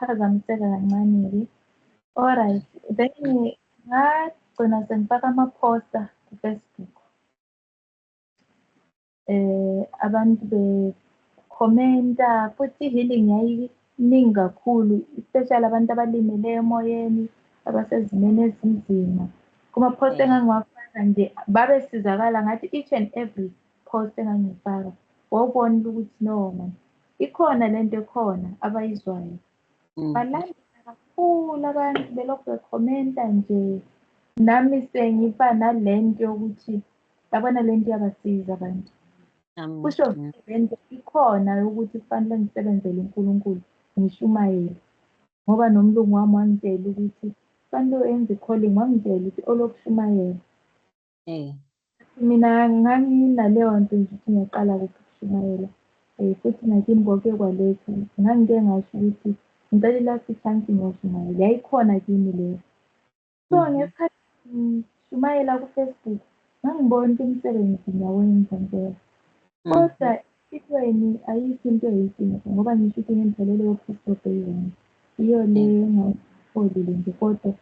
ukuphazamiseka kancane-ke. Alright, then ngagcina sengifaka ama-poster ku-Facebook. Abantu bekhomenta futhi i-healing yayiningi kakhulu, especially abantu abalimele emoyeni, abasezimeni ezinzima. Kuma-post engangiwafaka nje babesizakala ngathi each and every post engangifaka wawubona ukuthi no man, ikhona lento ekhona abayizwayo. Balandela kakhulu abantu belokhu bekhomenta nje, nami sengiba nalento yokuthi yabona lento iyabasiza abantu. Kusho lento ikhona ukuthi kufanele ngisebenzele uNkulunkulu ngishumayele, ngoba nomlungu wami wangitshela ukuthi kufanele wenze i-calling, wangitshela ukuthi olokushumayela. Mina nganginaleyo nto nje ukuthi ngiyaqala kuphi ukushumayela. Futhi nakimi konke kwalokhu ngangike ngasho ukuthi ngicela i-last chance ngiyoshumayela, yayikhona kimi leyo. So ngesikhathi ngishumayela ku-Facebook ngangibona ukuthi umsebenzi ngiyawenza ngempela. Kodwa empilweni ayikho into eyiqiniso ngoba ngisho ukuthi ngemphelele yoKristu eyi-one, iyo le engayitholile nje, kodwa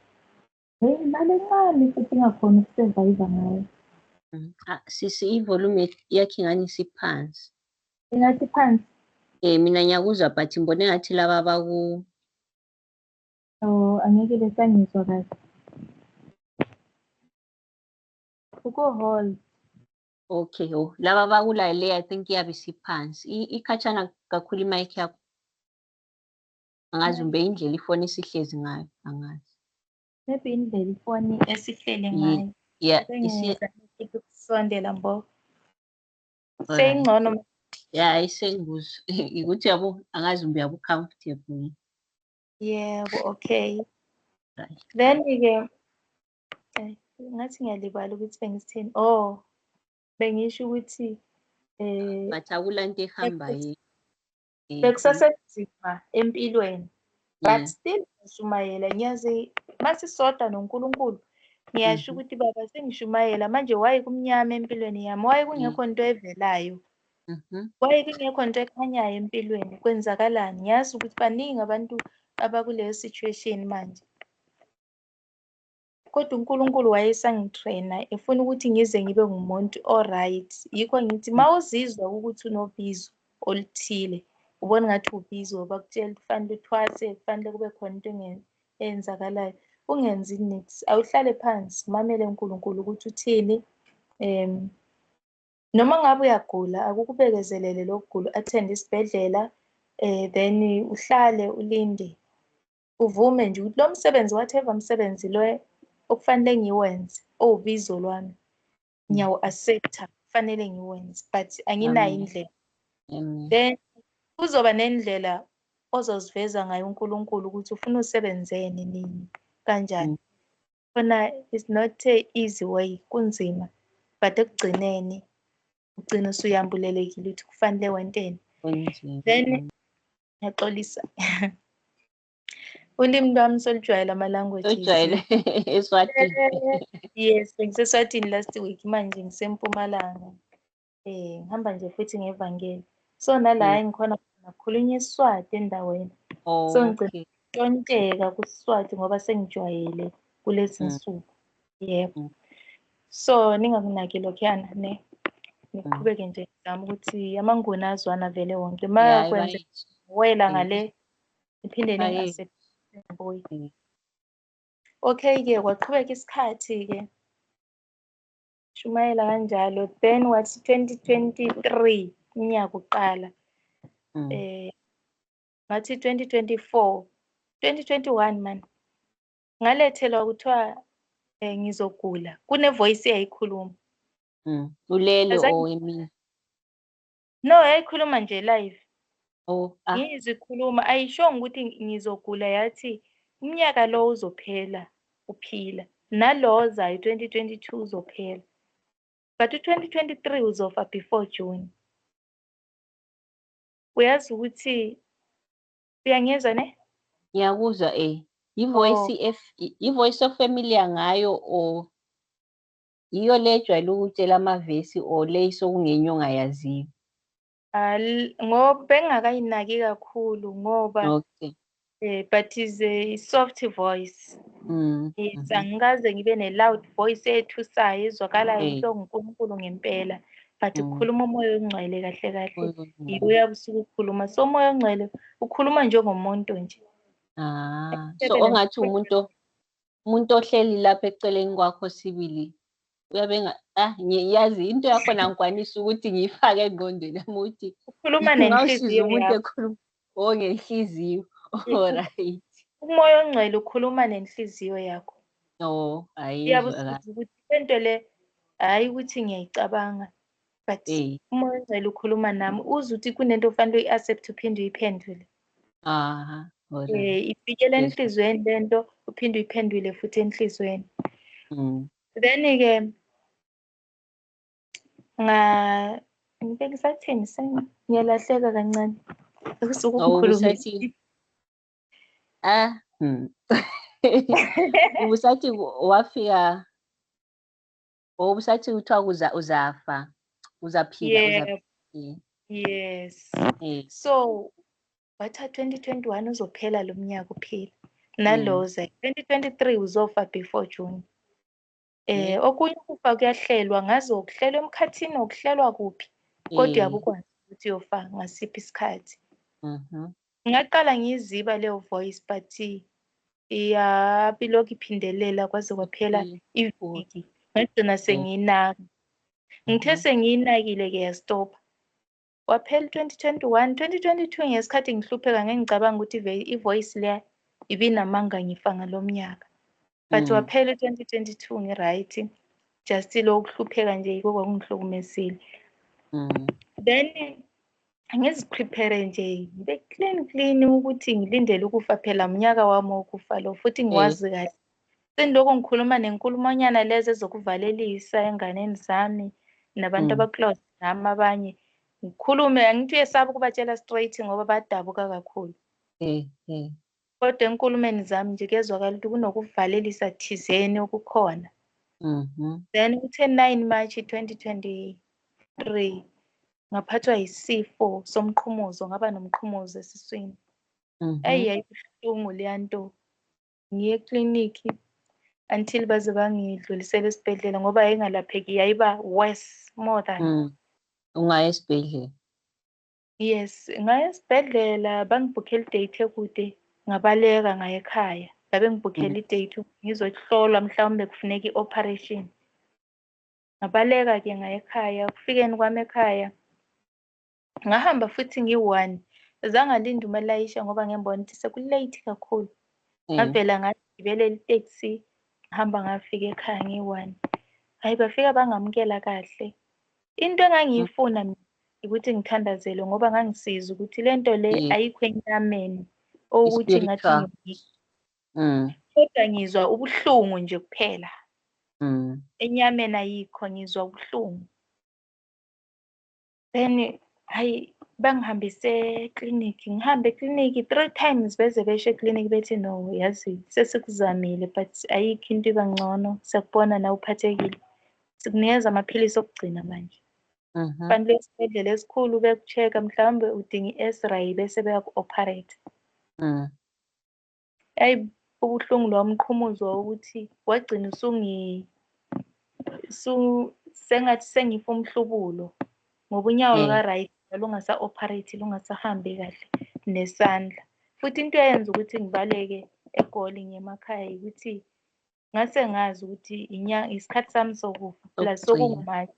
imali encane futhi ingakhona ukusurvive ngayo. Sisi, ivolume yakho ingani isiphansi. Ingathi phansi? Mina ngiyakuzwa but ngibone ngathi laba Angeke besangizwa kahle. Uku-hold. Okay, laba bakulale I think iyabe isiphansi. Ikhatshana kakhulu i-mic yakho. Angazi umbe indlela ifoni isihlezi ngayo, angazi. Maybe indlela ifoni esihlele ngayo. Yeah, ukusondela mbo. Seyingcono. Yeah, isenguzwa. Ukuthi yabo angazi umbe yabo comfortable. Yebo, okay. Then-ke ngathi ngiyalibala ukuthi bengisithini. Bengisho ukuthi but akulanto ehambayo. Bekusasenzima empilweni, but still ngishumayela. Ngiyazi masisoda noNkulunkulu ngiyasho ukuthi baba sengishumayela manje, waye kumnyama empilweni yami, waye kungekho nto evelayo, waye kungekho nto ekhanyayo empilweni, kwenzakalani? Ngiyazi ukuthi baningi abantu abakuleyo situation manje, kodwa uNkulunkulu wayesangitraina efuna ukuthi ngize ngibe ngumuntu alright. Yikho ngithi mawuzizwa ukuthi unobizo oluthile, ubona ngathi ubizo, bakutshela kufanele uthwase, kufanele kube khona into eyenzakalayo, ungenzi niks, awuhlale phansi mamele uNkulunkulu ukuthi uthini. Noma ngabe uyagula akukubekezelele lokugula, attend isibhedlela, then uhlale ulinde, uvume nje ukuthi lo msebenzi, whatever msebenzi lo okufanele ngiwenze owubizo lwami ngiyawu-accepta, kufanele ngiwenze, but anginayo indlela. Then kuzoba nendlela ozoziveza ngayo uNkulunkulu ukuthi ufuna usebenzeni nini, kanjani. Khona it's not a easy way, kunzima, but ekugcineni ugcina usuyambulelekile ukuthi kufanele wenteni. Then ngiyaxolisa ulimi lwami solujwayele ama-languages. Ujwayele eSwatini. Yes, ngiseSwatini last week, manje ngiseMpumalanga. Ngihamba nje futhi ngevangeli. So nala engikhona ngakhulunywa iSwati endaweni. So ngicela ukuntsheka kuSwati ngoba sengijwayele kulezi nsuku. Yebo. So ningakunaki lokhuyana ne. Niqhubeke nje ngizama ukuthi amanguni azwana vele wonke. Makwenze wela ngale iphinde ningasebenzi. Okay-ke kwaqhubeka isikhathi-ke shumayela kanjalo, then wathi 2023 unyaka uqala, ngathi 2021 man ngalethelwa kuthiwa ngizogula, kune-voice eyayikhuluma. Ulele emini? No, yayikhuluma nje live. Ngizikhuluma, ayishongo ukuthi ngizogula, yathi umnyaka lo uzophela uphila, nalo ozayo 2022 uzophela, but u-2023 uzofa before June. Uyazi ukuthi, uyangizwa ne? Ngiyakuzwa i-voice of familiar ngayo, or iyo le ejwayele ukutshela amavesi, or le sokungenye ongayaziyo? Ngoba bengingakayinaki kakhulu ngoba but is a soft voice. Yes, angikaze ngibe ne-loud voice ethusayo ezwakalayo ukuthi onguNkulunkulu ngempela, but ukukhuluma umoya ongcwele kahle kahle yiyo uyabe usuke ukhuluma. So umoya ongcwele ukhuluma njengomuntu nje. So ongathi umuntu ohleli lapha eceleni kwakho sibili uyabe ngiyazi into yakho nangikwanisa ukuthi ngiyifake engqondweni yami ukuthi ukhuluma nenhliziyo umuntu ekhuluma ngenhliziyo. Alright. Umoya ongcwele ukhuluma nenhliziyo yakho. Hayi. Uyabe usiza ukuthi lento le hayi ukuthi ngiyayicabanga, but umoya ongcwele ukhuluma nami uze ukuthi kunento ofanele uyi-accept uphinde uyiphendule. Ifikele enhlizweni lento uphinde uyiphendule futhi enhlizweni. Then-ke ngisathini ngiyalahleka kancane. Usuke ukhulumile. Ubusathi wafika ubusathi kuthiwa uzafa uzaphila. Yes. So batha 2021 uzophela lo mnyaka uphila naloza 2023 uzofa before June. Okunye ukufa kuyahlelwa ngaze ukuhlelwa emkhathini okuhlelwa kuphi kodwa yabukwazi ukuthi uyofa ngasiphi isikhathi. Ngaqala ngiziba leyo voice but iyabilokhu iphindelela kwaze kwaphela iviki ngagcina sengiyinaka. Ngithe sengiyinakile ke yastopha. Waphela 2021, 2022 ngesikhathi ngihlupheka ngengicabanga ukuthi ivoice leya ibinamanga ngifa ngalomnyaka. But waphela 2022 ngiright, just lokuhlupheka nje yiko kwangihlukumezile. Then ngiziprepare nje ngibe clean ukuthi ngilindele ukufa phela umnyaka wami wokufa lo futhi ngiwazi kahle. Sendiloko ngikhuluma nenkulumonyana lezi ezokuvalelisa enganeni zami nabantu abaclose nami abanye. Ngikhulume angithi uyesaba ukubatshela straight ngoba badabuka kakhulu. Kodwa enkulumeni zami nje kezwakala ukuthi kunokuvalelisa thizeni okukhona. Then kuthe 9 March 2023 ngaphathwa yisifo somqhumuzo, ngaba nomqhumuzo esiswini. Yayibuhlungu leya nto. Ngiye ekliniki until baze bangidlulisela esibhedlela ngoba yayingalapheki, yayiba worse more than. Ungaya esibhedlela? Yes, ngaya esibhedlela bangibhukhela idate ekude ngabaleka ngaya ekhaya. Babe ngibhukhela idate ngizohlolwa mhlawumbe kufuneka i-operation. Ngabaleka ke ngaya ekhaya. Kufikeni kwami ekhaya ngahamba futhi ngi-1 zangalinda uMelayisha ngoba ngembona ukuthi sekulate kakhulu. Ngavela ngagibela itaxi ngihamba ngafika ekhaya ngi-1. Hayi bafika bangamukela kahle. Into engangiyifuna ukuthi ngithandazele ngoba ngangisiza ukuthi lento le ayikho enyameni ukuthi ngathi kodwa ngizwa ubuhlungu nje kuphela. Enyameni ayikho, ngizwa ubuhlungu. Then hayi bangihambise ekliniki, ngihambe ekliniki 3 times beze besho ekliniki bethi no yazi sesikuzamile but ayikho into iba ngcono, siyakubona na uphathekile, sikunikeza amaphilisi okugcina manje. Kufanele esibhedlela esikhulu bekucheck-a mhlawumbe udinga i-X-ray bese beyaku-operate. Hayi ubuhlungu lo mqhumuzo ukuthi wagcina sengathi sengifa umhlubulo ngoba unyawo luka-right lungasا-operate lungasahambi kahle nesandla. Futhi into eyenza ukuthi ngibaleke eGoli ngemakhaya ukuthi ngase ngazi ukuthi isikhathi sami sokufa plus sokungumashi.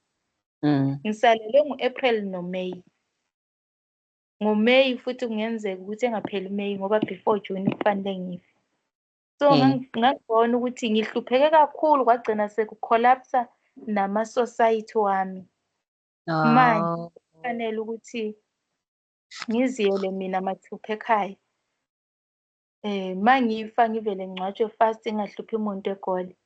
Ngisalele ngo-April no-May. Ngo-May futhi kungenzeka ukuthi engapheli May ngoba before June kufanele ngife. So ngangibona ukuthi ngihlupheke kakhulu kwagcina sekucollapse nama-society wami. Manje kufanele ukuthi ngiziyele mina mathupha ekhaya. Mangifa ngivele ngcwatshwe fast ingahluphi umuntu eGoli.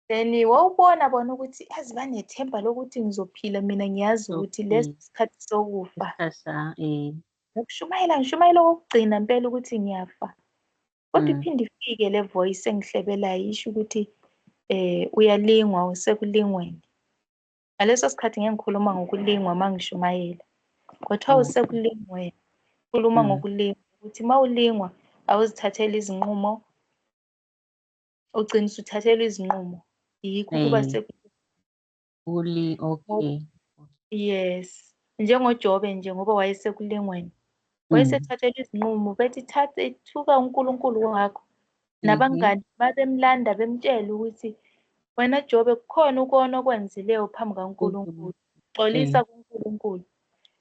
Then wawubona bona ukuthi yazi banethemba lokuthi ngizophila mina ngiyazi ukuthi lesi sikhathi sokufa. Ngishumayela okugcina impela ukuthi ngiyafa. Kodwa iphinde ifike le voice engihlebelayo isho ukuthi uyalingwa usekulingweni. Ngaleso sikhathi ngeke ngikhuluma ngokulingwa mangishumayela. Kodwa usekulingweni. Khuluma ngokulingwa ukuthi mawulingwa awuzithathela izinqumo, ugcina usuthathelwa izinqumo. Yikho kuba Okay. yes. NjengoJobe nje ngoba wayesekulingweni. Wayesethathelwa izinqumo bethi thuka uNkulunkulu wakho. Nabangani babemlanda bemtshela ukuthi wena Jobe kukhona ukona okwenzileyo phambi kaNkulunkulu. Xolisa kuNkulunkulu.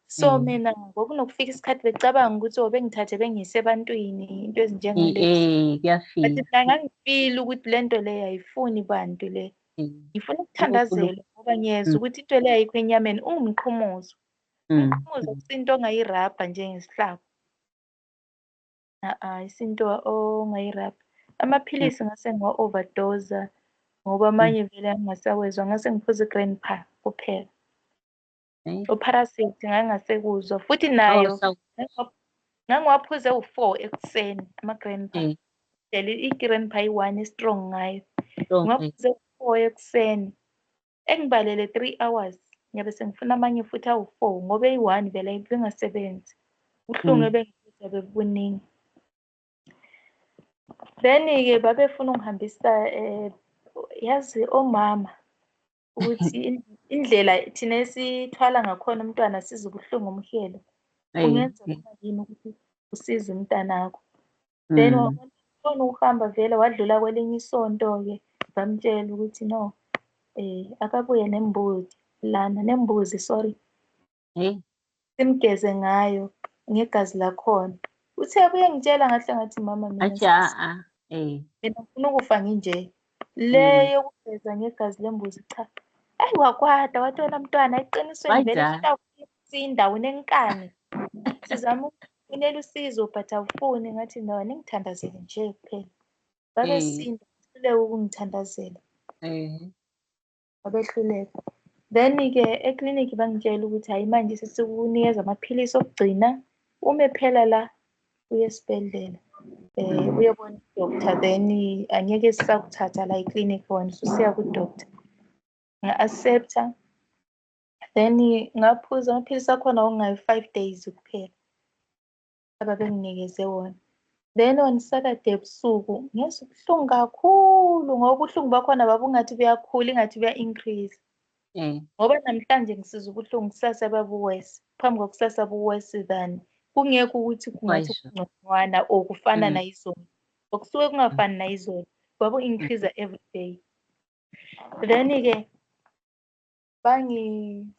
So mina ngokunokufika isikhathi becabanga ukuthi bengithathe bengise ebantwini into ezinjengalezo. But mina ngangifila ukuthi lento le ayifuni bantu le. Ngifuna ukuthandazelwa ngoba ngiyezwa ukuthi into le ayikho enyameni ungumqhumuzo. Umqhumuzo akusinto ongayirabha njengesihlabo. Isinto ongayirabha. Amaphilisi ngase ngiwa-overdose ngoba amanye vele angingasawezwa ngase ngiphuza i-Grandpa kuphela. Uparacet ngangasekuzwa futhi nayo ngangiwaphuze u4 ekuseni ama-Grandpa. I-Grandpa i1 strong ngayo. Ngaphuze u4 ekuseni. Engibalele 3 hours ngiyabe sengifuna amanye futhi awu4 ngoba i1 vele ibingasebenzi. Uhlungu ebengizwa bebuningi. Then-ke babefuna ungihambisa yazi omama ukuthi indlela thina esithwala ngakhona umntwana sizwe ubuhlungu omhelo ungenza noma yini ukuthi usize umntanakho. Then wabona uhamba vele wadlula kwelinye isonto-ke bamtshela ukuthi no akabuye nembuzi lana nembuzi sorry simgeze ngayo ngegazi lakhona. Uthe abuye ngitshela ngahle ngathi mama mina mina ngifuna ukufa nginje le yokugeza ngegazi lembuzi cha. Ayi wakwada wathi wena mntwana eqinisweni vele ufuna ukusinda unenkani. Sizama ukunela usizo but awufuni ngathi no ningithandazele nje kuphela. Babesinda behluleka ukungithandazela. Babehluleka. Then-ke eklinikhi bangitshela ukuthi hayi manje sesikunikeza amaphilisi okugcina ume phela la uye esibhedlela. Uyabona udoctor then angeke sisakuthatha la eklinikhi wena ususiya kudoctor. Nga-accepta then ngaphuza amaphilisi akhona okungayo 5 days kuphela ababenginikeze wona. Then on Saturday ebusuku ngezwa ubuhlungu kakhulu ngoba ubuhlungu bakhona babungathi buyakhula ingathi buya-increase. Ngoba namhlanje ngisiza ubuhlungu kusasa babuwesi phambi kokusasa buwesi than kungekho ukuthi kungathi kungconywana or kufana nayizolo. Okusuke kungafani nayizolo babu-increase every day. Then-ke bangibhalela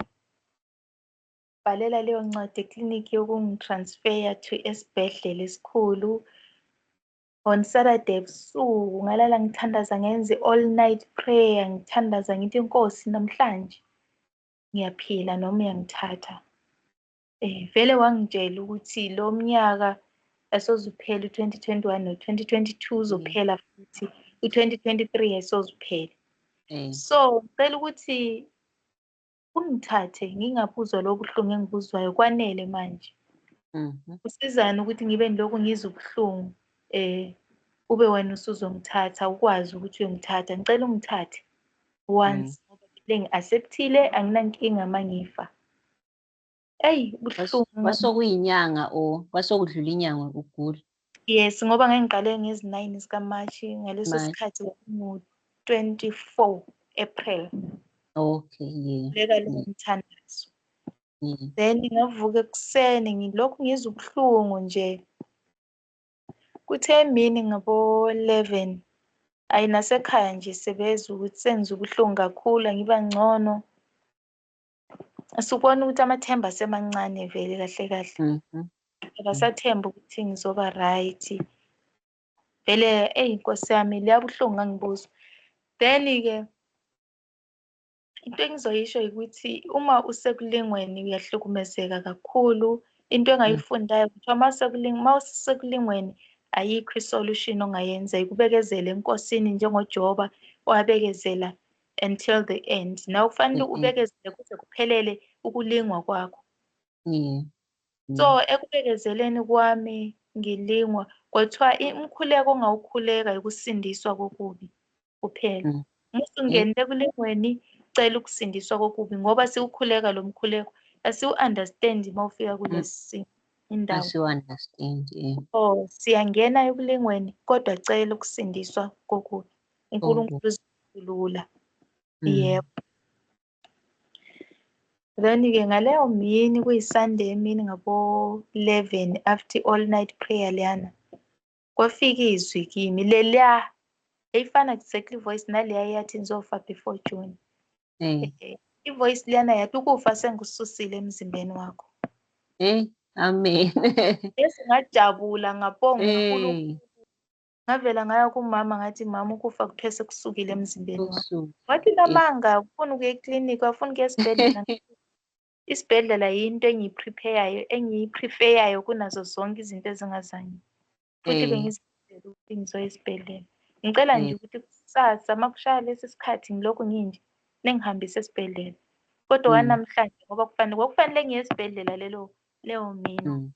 leyo ncwadi eklinikhi yokungitransfer to esibhedlela esikhulu. On Saturday ebusuku ngalala ngithandaza ngenze all night prayer ngithandaza ngithi Nkosi namhlanje ngiyaphila noma uyangithatha. Vele wangitshela ukuthi lo mnyaka asozuphela u2021 no2022 uzophela futhi u2023 asozuphela. So ngicela ukuthi ungithathe ngingaphuzwa lobuhlungu engibuzwayo kwanele manje. Usizana ukuthi ngibe nilokhu ngizwe ubuhlungu ube wena usuzongithatha ukwazi ukuthi uyongithatha. Ngicela ungithathe once ngoba vele ngi-acceptile anginankinga mangifa. Ubuhlungu kwasokuyinyanga or kwasokudlula inyanga ugula? Yes, ngoba ngangiqale ngezi9 zikaMashi ngaleso sikhathi ngo-24 April. Okay, Leka lo mthandazo. Then ngavuka ekuseni ngilokhu ngizwe ubuhlungu nje. Kuthe emini ngabo-11 ayinasekhaya nje sebezwe ukuthi sengize ubuhlungu kakhulu ngiba ngcono. Asubona ukuthi amathemba asemancane vele kahle kahle. Abasathemba ukuthi ngizoba right. Vele Nkosi yami liyabuhlungu ngangibuzwa. Then-ke into engizoyisho ukuthi uma usekulingweni uyahlukumezeka kakhulu. Into engayifundayo ukuthi uma usekulingweni ayikho isolution ongayenza ikubekezela enkosini njengoJoba owabekezela until the end. Nawe kufanele ubekezele kuze kuphelele ukulingwa kwakho. So ekubekezeleni kwami ngilingwa kwathiwa umkhuleko ongawukhuleka ukusindiswa kokubi kuphela. Musungenile ekulingweni cela ukusindiswa kokubi ngoba siwukhuleka lo mkhuleko asiwu-understand uma ufika kulesi simo. indawo. Asiwu-understand. Oh, siyangena ekulingweni kodwa cela ukusindiswa kokubi. uNkulunkulu uzikhulula. Yebo. Then-ke ngaleyo mini kuyi-Sunday emini ngabo-11 after all night prayer leyana kwafika izwi kimi leliya eyifana exactly voice naleya yathi nizofa before June. I-voice liyana yathi ukufa sengususile emzimbeni wakho. Amen. Bese ngajabula ngabonga uNkulunkulu. Ngavela ngaya kumama ngathi mama ukufa kuthiwe sekusukile emzimbeni wakho. Wathi namanga ufuna ukuya eklinikhi wafuna ukuya esibhedlela. Isibhedlela yinto engiyipreferyayo kunazo zonke izinto ezingazange. Futhi bengizicela ukuthi ngizoya esibhedlela. Ngicela nje ukuthi kusasa makushaya lesi sikhathi ngilokhu nginje ningihambise esibhedlela. Kodwa namhlanje ngoba kwakufanele ngiye esibhedlela leyo mini.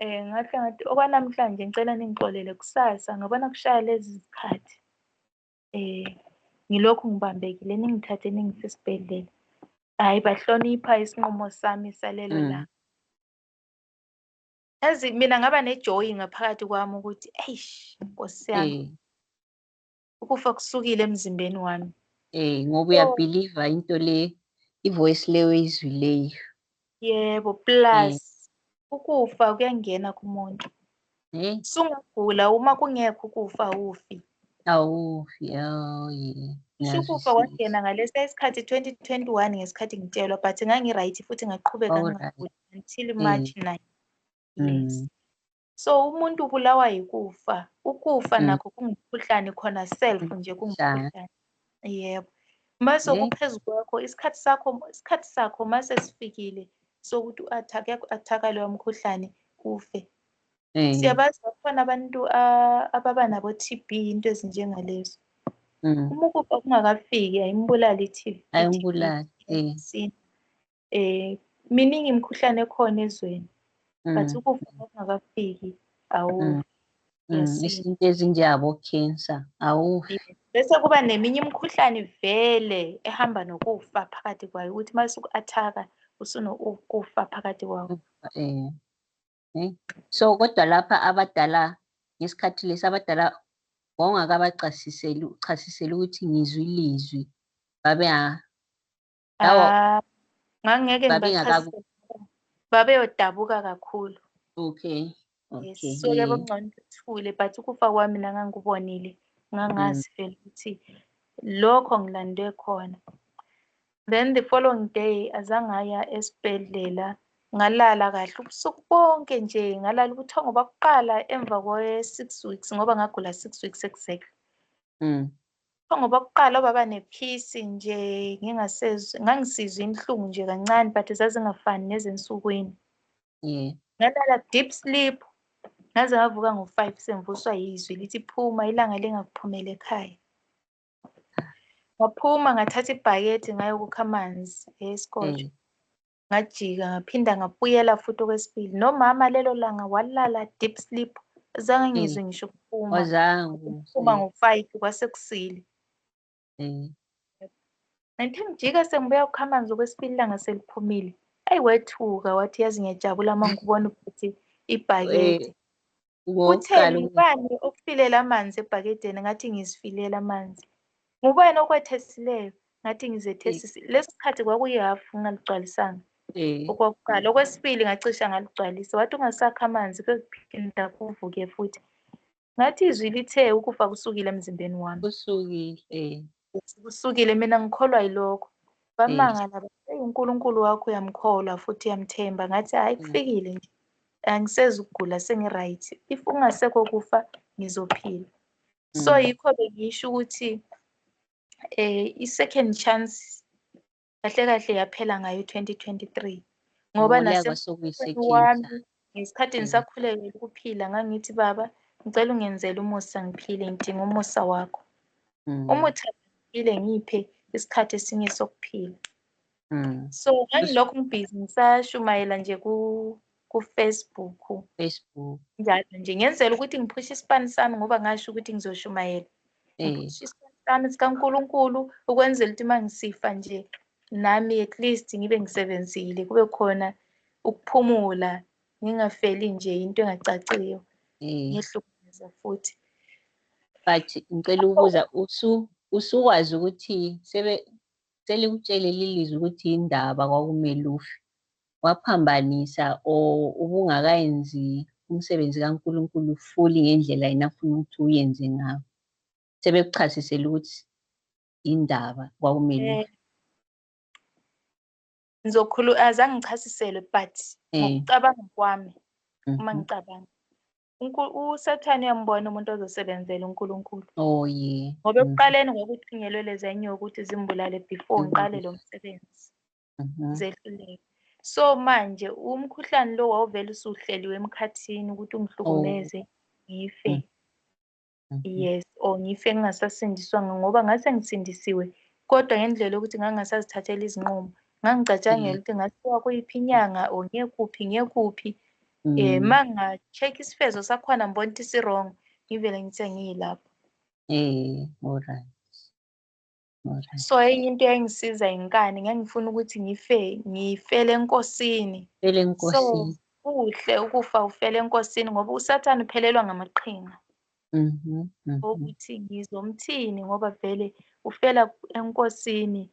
Ngathi okwanamhlanje ngicela ningixolele kusasa ngabona kushaya lezi zikhathi. Ngilokhu ngibambekile ningithathe ningise esibhedlela. Hayi bahlonipha isinqumo sami salelo langa. Yazi mina ngaba nejoy ngaphakathi kwami ukuthi Nkosi yami ukufa kusukile emzimbeni wami. Ngoba uyabelieve into le ivoice leyo izwileyo. Yebo, plus ukufa kuyangena kumuntu. Sungagula uma kungekho ukufa awufi. Awufi. Kusho ukufa kwangena ngalesi isikhathi 2021 ngesikhathi ngitshelwa but ngangiright futhi ngaqhubeka ngingaguli until March 9. Yes. So umuntu ubulawa yikufa. Ukufa nakho kungumkhuhlane khona self nje kungumkhuhlane. Yebo. Mase kuphezu kwakho isikhathi sakho mase sifikile sokuthi u-attack leyo mkhuhlane ufe. Siyabazi bakhona abantu ababa nabo TB into ezinjengalezo. Uma ukufa kungakafiki ayimbulali i-TB. Ayimbulali. Miningi imikhuhlane ekhona ezweni. But ukufa kungakafiki awufi. Izinto ezinjengabo cancer awufi. Bese kuba neminye imikhuhlane vele ehamba nokufa phakathi kwayo ukuthi mase uku-attack usunokufa phakathi kwawo. So kodwa lapha abadala ngesikhathi lesi abadala wawungakabachasiseli ukuthi ngizwe ilizwi ngangeke ngibachasisele babeyodabuka kakhulu. Okay. So yabo ngcono ngithule but ukufa kwami mina ngangikubonile ngangazi vele ukuthi lokho ngilandwe khona. Then the following day azangaya esibhedlela ngalala kahle ubusuku bonke nje ngalala ubuthongo bakuqala emva kwe-6 weeks ngoba ngagula 6 weeks exactly. Ubuthongo bakuqala baba nephisi nje ngangisizwa inhlungu nje kancane but zazingafani nezensukwini. Ngalala deep sleep ngaze ngavuka ngo-5 semvuswa yizwi lithi phuma ilanga lingakuphumela ekhaya. Ngaphuma ngathatha ibhakede ngayokukha amanzi esikotsho. Ngajika ngaphinda ngabuyela futhi okwesibili. Nomama lelo langa walala deep sleep azange ngizwe ngisho ukuphuma. Ukuphuma ngo-5 kwasekusile. Ngithe ngijika sengibuya ukukha amanzi okwesibili ilanga seliphumile. Wethuka wathi yazi ngiyajabula uma ngikubona ukuthi ibhakede. Utheni ngubani okufilela amanzi ebhakedeni ngathi ngizifilela amanzi. Ngubani okwethesileyo ngathi ngizethesisile. Lesi sikhathi kwakuyi-half ngaligcwalisanga. Okwakuqala okwesibili ngacisha ngaligcwalisa wathi ungasakha amanzi kuyophinda kuvuke futhi. Ngathi izwi lithe ukufa kusukile emzimbeni wami. Kusukile mina ngikholwa yilokho. Bamangala bathi uNkulunkulu wakho uyamkholwa futhi uyamthemba. Ngathi hayi kufikile nje. Angisezukugula sengi-right. If ungasekho kufa ngizophila. So yikho bengisho ukuthi i-second chance kahle kahle yaphela ngayo 2023 ngoba nasemphefumulweni wami ngesikhathi ngisakhulekela ukuphila ngangithi baba ngicela ungenzele umusa ngiphile ngidinga umusa wakho. Uma uthandile ngiphe isikhathi esinye sokuphila. So ngangilokhu ngibhizi ngisashumayela nje ku-Facebook njalo nje ngenzela ukuthi ngiphushe isipani sami ngoba ngasho ukuthi ngizoshumayela. Ngiphushe isipani sami sikaNkulunkulu ukwenzela ukuthi uma ngisifa nje nami at least ngibe ngisebenzile kube khona ukuphumula ngingafeli nje into engacaciyo ngehlukumeza futhi. But ngicela ukubuza usukwazi ukuthi selikutshele lilizwe ukuthi indaba kwakumele ufe. Waphambanisa ubungakayenzi umsebenzi kaNkulunkulu fully ngendlela yena afuna ukuthi uyenze ngawo. Sebekuchasisela ukuthi indaba kwakumele ufe. Azange ngichasiselwe but ngokucabanga kwami uma ngicabanga uSathane uyambona umuntu ozosebenzela uNkulunkulu. Oh yeah. Ngoba ekuqaleni kwakuthunyelwe lezi nyoka ukuthi zimbulale before ngiqale lo msebenzi. Zehluleke. So manje umkhuhlane lo wawuvela usuhleliwe emkhathini ukuthi ungihlukumeze ngife. Yes, or ngife ngingasasindiswanga ngoba ngase ngisindisiwe kodwa ngendlela yokuthi ngangasazithathela izinqumo. Ngangicatshangela ukuthi ngasiwa kuyiphi inyanga or ngiyekuphi. Manga-check isifezo sakhona ngibona ukuthi si-wrong ngivele ngithe ngiyilapho. Alright. So into eyayingisiza inkani ngangifuna ukuthi ngifele enkosini. So kuhle ukufa ufele enkosini ngoba uSathane uphelelwa ngamaqhinga. Ukuthi ngizomthini ngoba vele ufela enkosini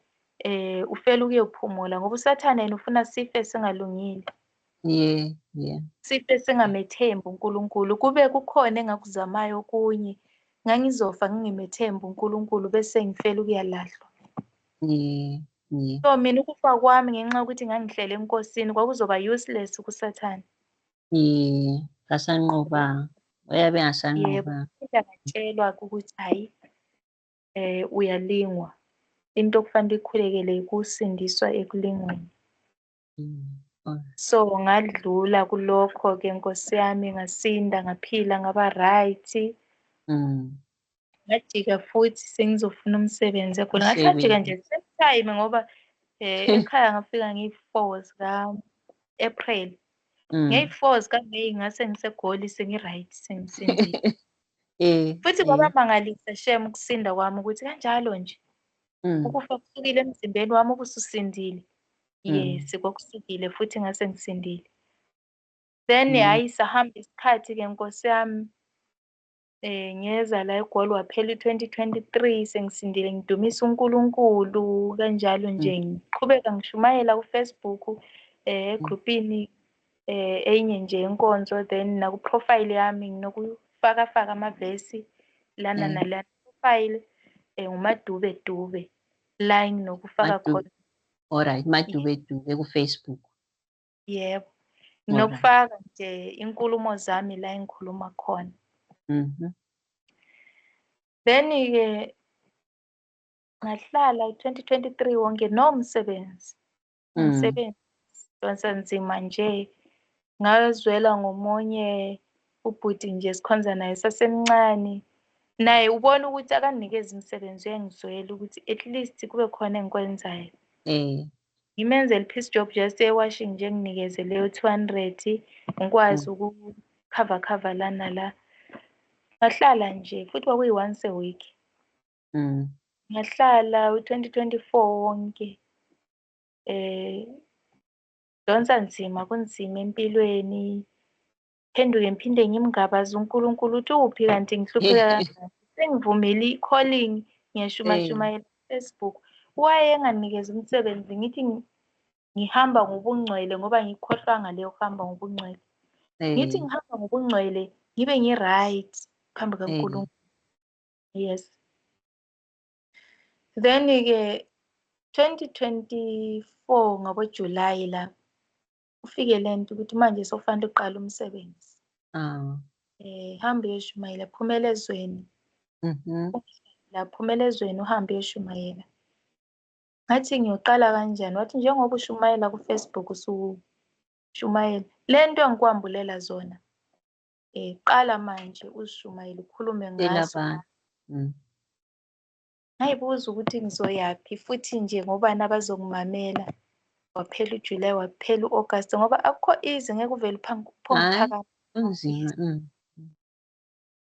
ufela ukuyophumula ngoba uSathane yena ufuna sife singalungile. Sife singamethembi uNkulunkulu kube kukhona engakuzamayo okunye ngangizofa ngingemethembi uNkulunkulu bese ngifela ukuyalahlwa. So mina ukufa kwami ngenxa yokuthi ngangihlele enkosini kwakuzoba useless kuSathane. Kasanqoba uyabe engasanqoba. Ngatshelwa ukuthi hayi uyalingwa into okufanele ikhulekele kusindiswa ekulingweni. So ngadlula kulokho ke Nkosi yami ngasinda ngaphila ngaba right. Ngajika futhi sengizofuna umsebenzi eGoli. Ngajika nje same time ngoba ekhaya ngafika ngi4 zika-April. Nge4 zikaMay ngase ngiseGoli sengi-right sengisindile. Futhi kwabamangalisa shem ukusinda kwami ukuthi kanjalo nje ukufa kusukile emzimbeni wami ubususindile. Yes, kwakusukile futhi ngase ngisindile. Then hayi sahamba isikhathi ke Nkosi yami ngeza la eGoli waphela 2023 sengisindile ngidumisa uNkulunkulu kanjalo nje ngiqhubeka ngishumayela kuFacebook egroupini enye nje inkonzo then naku profile yami nginokufaka amavesi lana nalana profile uMadube Dube la nginokufaka khona. Alright, Madube Dube kuFacebook. Yebo. Nginokufaka nje inkulumo zami la engikhuluma khona. Then ke ngahlala 2023 wonke nomsebenzi. Umsebenzi nzima nje ngazwela ngomunye ubhuti nje sikhonza naye sasemncane naye ubona ukuthi akanikeza umsebenzi uyangizwela ukuthi at least kube khona engikwenzayo. Ngimenzela i-piece job just e-washing nje nginikeze leyo 200 ngikwazi ukukhava lana la. Ngahlala nje futhi kwakuyi once a week. Ngahlala u-2024 wonke donsa nzima kunzima empilweni. Phenduke ngiphinde ngimngabaza uNkulunkulu uthi uphi kanti ngihlupheka kangaka. Sengivumile i-calling ngiyashumayela kuFacebook. Waye enganikeza umsebenzi ngithi ngihamba ngobungcwele ngoba ngikhohlwa ngaleyo kuhamba ngobungcwele. Ngithi ngihamba ngobungcwele ngibe ngi-right phambi kaNkulunkulu. Yes. Then ke 2024 ngabo July la ufike lento ukuthi manje sofanele uqala umsebenzi. Hamba uyoshumayela Phumelezweni. La Phumelezweni uhambe uyoshumayela. Ngathi ngiyoqala kanjani wathi njengoba ushumayela kuFacebook usushumayela lento engikwambulela zona qala manje uzishumayele ukhulume ngazo. Ngayibuza ukuthi ngizoyaphi futhi nje ngobani abazongimamela. Waphela uJuly waphela uAugust ngoba akukho easy ngeke uvele phonguphakama. Kunzima.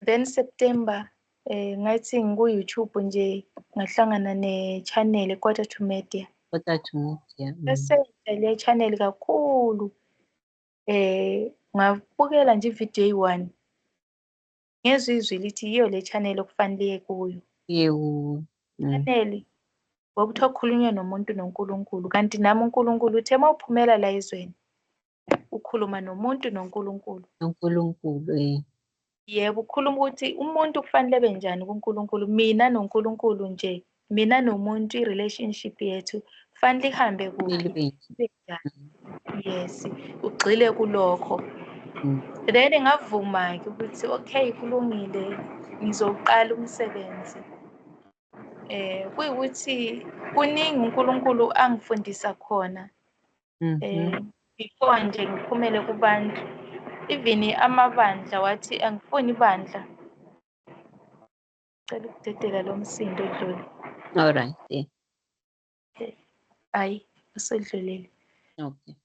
Then September ngathi ngiku-YouTube nje ngahlangana ne-channel Quarter to Media. Quarter to Media. Bese le channel kakhulu ngabukela nje ividiyo eyi-1 ngezwe izwi lithi yiyo le channel okufanele iye kuyo. Yebo. Channel kwakuthiwa kukhulunywa nomuntu noNkulunkulu, kanti nami uNkulunkulu uthe uma uphumela la ezweni ukhuluma nomuntu noNkulunkulu. uNkulunkulu. Yebo, ukhuluma ukuthi umuntu kufanele benjani kuNkulunkulu. Mina noNkulunkulu nje, mina nomuntu i-relationship yethu kufanele ihambe kuphi, ibe njani. Yes, ugxile kulokho. Then ngavuma-ke ukuthi okay kulungile ngizowuqala umsebenzi. Kuyikuthi kuningi uNkulunkulu angifundisa khona before nje ngiphumele kubantu. Even amabandla wathi angifuni ibandla. Cela ukudedela lo msindo odlule. Alright. Hayi, usedlulile. Okay.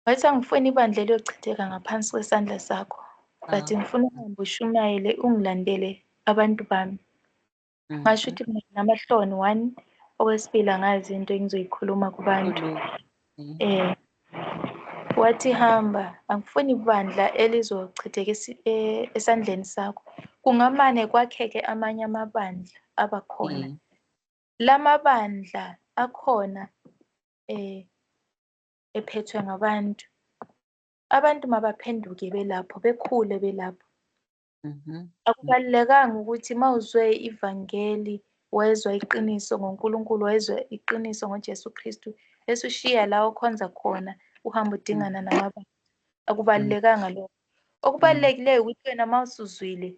Wathi angifuni ibandla eliyochitheka ngaphansi kwesandla sakho, but ngifuna uhambe ushumayele ungilandele abantu bami. Ngasho ukuthi mina namahloni 1, okwesibili angazi into engizoyikhuluma kubantu. Wathi hamba, angifuni ibandla elizochitheka esandleni sakho. Kungamane kwakheke amanye amabandla abakhona. Lamabandla akhona ephethwe ngabantu. Abantu mabaphenduke belapho, bekhule belapho. Akubalulekanga ukuthi mawuzwe ivangeli, wezwa iqiniso ngoNkulunkulu, wezwa iqiniso ngoJesu Kristu, bese ushiya la okhonza khona uhamba udingana namabandla. Akubalulekanga lokho. Okubalulekileyo ukuthi wena mawusuzwile,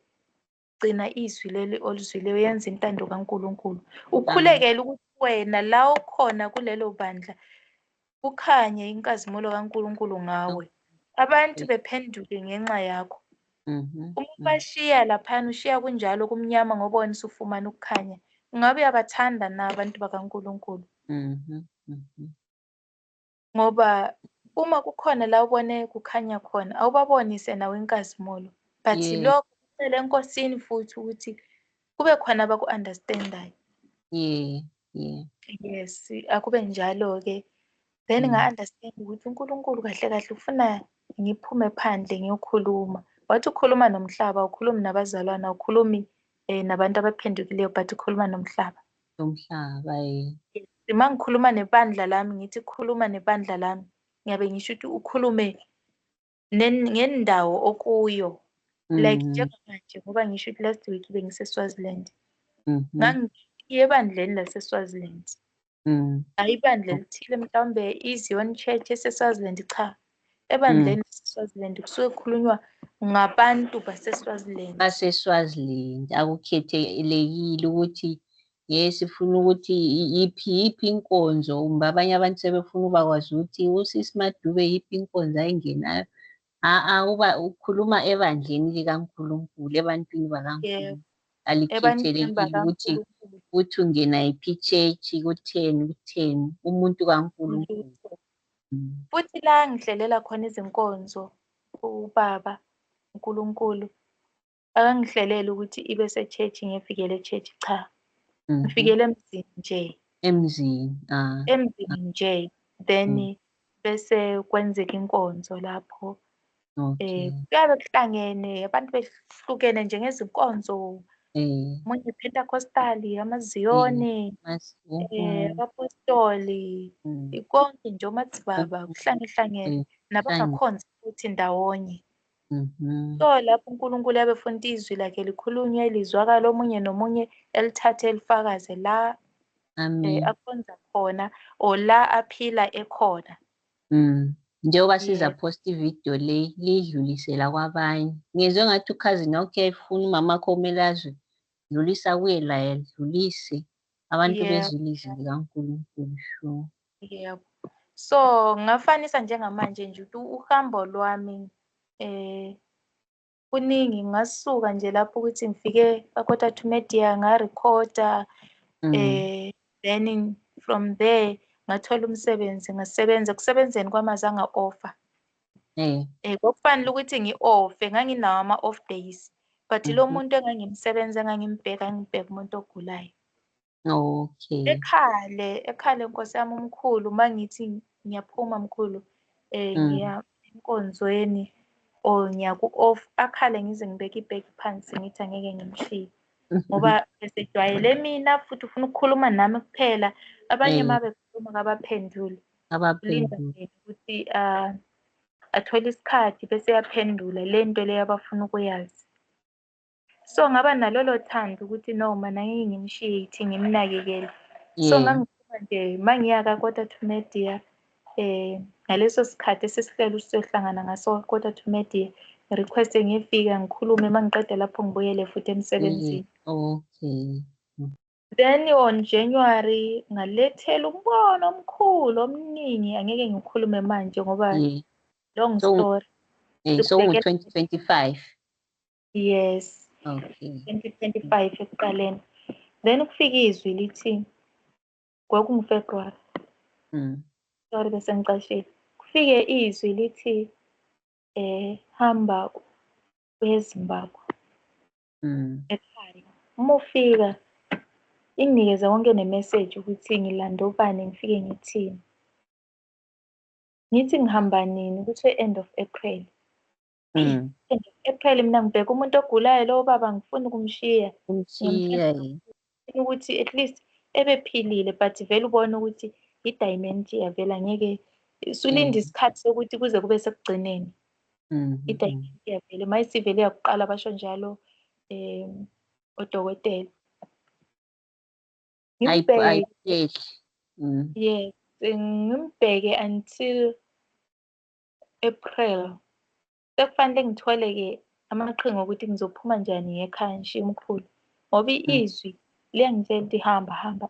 gcina izwi leli oluzwileyo, uyenze intando kaNkulunkulu. Ukhulekele ukuthi wena la okhona kulelo bandla kukhanye inkazimulo kaNkulunkulu ngawe. Abantu bephenduke ngenxa yakho. Uma ubashiya laphana ushiya kunjalo kumnyama ngoba wena usufumana ukukhanya, ungabe uyabathanda na abantu bakaNkulunkulu? Ngoba uma kukhona la ubone kukhanya khona awubabonise nawe inkazimulo, but lokho kucela enkosini futhi ukuthi kube khona abaku-understand-ayo. Yes, akube njalo-ke. Then nga-understand ukuthi uNkulunkulu kahle kahle ufuna ngiphume phandle ngiyokhuluma. Wathi ukhuluma nomhlaba, ukhulumi nabazalwane, ukhulumi nabantu abaphendukileyo, but ukhuluma nomhlaba. Uma ngikhuluma nebandla lami ngithi khuluma nebandla lami, ngiyabe ngisho ukuthi ukhulume ngendawo okuyo. Like njengamanje ngoba ngisho ukuthi last week bengiseSwaziland. Ngangiye ebandleni laseSwaziland. Hayi ibandla elithile mhlawumbe iZion Church eseSwaziland, cha. Ebandleni laseSwaziland kusuke kukhulunywa ngabantu baseSwaziland. Baseswaziland akukhethelekile ukuthi sifuna ukuthi yiphi inkonzo. Abanye abantu sebefuna ukwazi ukuthi uSisi Madube yiphi inkonzo ayingenayo. Uba ukhuluma ebandleni likaNkulunkulu, ebantwini bakaNkulunkulu. Alikhethelekile ukuthi ungena yiphi ichechi, kutheni umuntu kaNkulunkulu. Futhi la ngihlelela khona izinkonzo ubaba uNkulunkulu akangihleleli ukuthi ibe sechechi ngifikele echechi, cha. Ngifikele emzini nje. Emzini nje. Then bese kwenzeka inkonzo lapho. Kuyabe kuhlangene abantu behlukene nje ngezinkonzo. Omunye Pentecostali, amaZiyoni, abapostoli, konke nje omathibaba kuhlangene nabangakhonzi futhi ndawonye. So lapho uNkulunkulu yabefuna izwi lakhe likhulunywe lizwakala, omunye nomunye elithathe elifakaze la akhonza khona or la aphila ekhona. Njengoba sizaphosta ividiyo le liyidlulisela kwabanye. Ngizwe ngathi ukhazini wakho uyayifuna umama wakho kumele azwe, dlulisa kuye la dlulise abantu bezwe ilizwi likaNkulunkulu. Sure. Yebo. So ngafanisa njengamanje nje ukuthi uhambo lwami kuningi, ngasuka nje lapho ukuthi ngifike eKhotathu Media ngarekhoda, then from there ngathola umsebenzi ngasebenza. Kusebenzeni kwami azange offer. Kwakufanele ukuthi ngi-offe, nganginawo ama-off days, but lo muntu engangimsebenza engangimbheka umuntu ogulayo. Ekhale Nkosi yami omkhulu, uma ngithi ngiyaphuma mkhulu, enkonzweni or ngiyaku-off akhale ngize ngibeke ibhegi phansi ngithi angeke ngimshiye ngoba besejwayele mina futhi ufuna ukukhuluma nami kuphela. Abanye uma bekhuluma kabaphenduli ulinda nje ukuthi athole isikhathi bese yaphendula le nto leyo abafuna ukuyazi. So ngaba nalolo thando ukuthi no mana angeke ngimshiye yithi ngimnakekele. So ngangiphuma nje mangiya ka-Kota to Media ngaleso sikhathi esesihlele siyohlangana ngaso Kota to Media request ngifika ngikhulume mangiqeda lapho ngibuyele futhi emsebenzini. Okay. Then on January ngalethela umbono omkhulu omningi angeke ngikhulume manje ngoba long story. So 2025. Yes. Okay. 2025 ekuqaleni. Then kufika izwi lithi kwakunguFebruary. Sorry bese ngicashile. Kufike izwi lithi hamba eZimbabwe. Ekhaya. Uma ufika inginikeza wonke ne-message ukuthi ngilanda ubani ngifike ngithini. Ngithi ngihamba nini kuthiwe end of April. End of April mina ngibheka umuntu ogulayo lo baba ngifuna ukumshiya. Ukuthi at least ebephilile but vele ubone ukuthi i-dementia vele angeke usulinda isikhathi sokuthi kuze kube sekugcineni. I-dementia vele mayisivele yakuqala basho njalo odokotela. Ngimbheke. Yes, ngimbheke until April. Sekufanele ngithole-ke amaqhinga ukuthi ngizophuma njani ngekhaya ngishiye umkhulu. Ngoba izwi liyangitshela ukuthi hamba.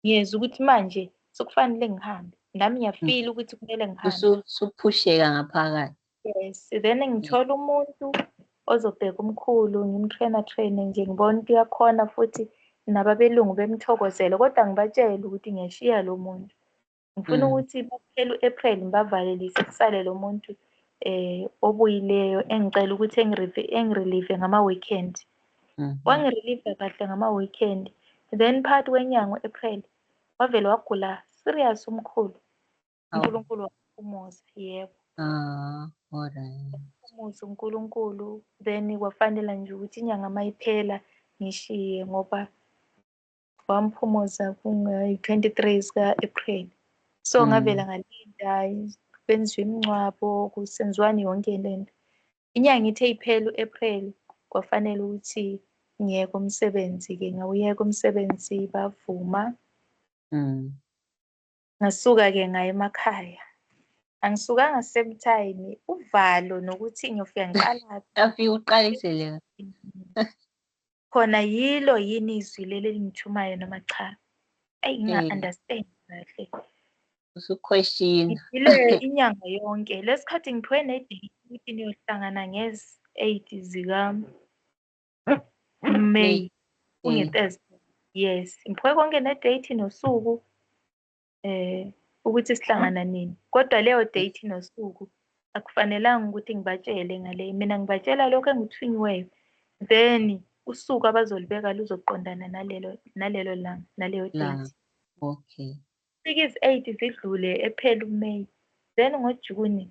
Ngiyezwa ukuthi manje sekufanele ngihambe. Nami ngiyafila ukuthi kumele ngihambe. Usuphusheka ngaphakathi. Yes, then ngithola umuntu ozobheka umkhulu ngimtrain nje ngibona ukuthi uyakhona futhi nababelungu bemthokozele kodwa ngibatshele ukuthi ngiyashiya lo muntu. Ngifuna ukuthi baphela u-April ngibavalelise kusale lo muntu obuyileyo engicela ukuthi engirelieve ngama-weekend. Wangirelieve kahle ngama-weekend. Then phakathi kwenyanga u-April wavele wagula serious umkhulu. uNkulunkulu waphumuza, yebo. Alright. Waphumuza uNkulunkulu. Then kwafanela nje ukuthi inyanga mayiphela ngishiye ngoba wamphumuza kungayi-23 zika-April. So ngavela ngalinda kwenziwa imingcwabo kusenziwani yonke lento. Inyanga ithe iphela u-April kwafanele ukuthi ngiyeke umsebenzi-ke ngawuyeka umsebenzi bavuma. Ngasuka-ke ngaya emakhaya. Angisukanga same time uvalo nokuthi ngiyofika ngiqala Afike uqalise le. khona yilo yini izwi leli elingithumayo noma cha. Nginga-understand kahle. Usuquestion. Ngile inyanga yonke lesikhathi ngiphiwe ne-date ukuthi niyohlangana ngezi-8 zika May kunge-Thursday. Yes, ngiphiwe konke ne-date nosuku ukuthi sihlangana nini. Kodwa leyo date nosuku akufanelanga ukuthi ngibatshele ngale. Mina ngibatshela lokho engikuthunyweyo. Then usuku abazolibeka luzoqondana nalelo langa naleyo date. Okay. Fika izi-8 zidlule ephela uMay. Then ngoJuni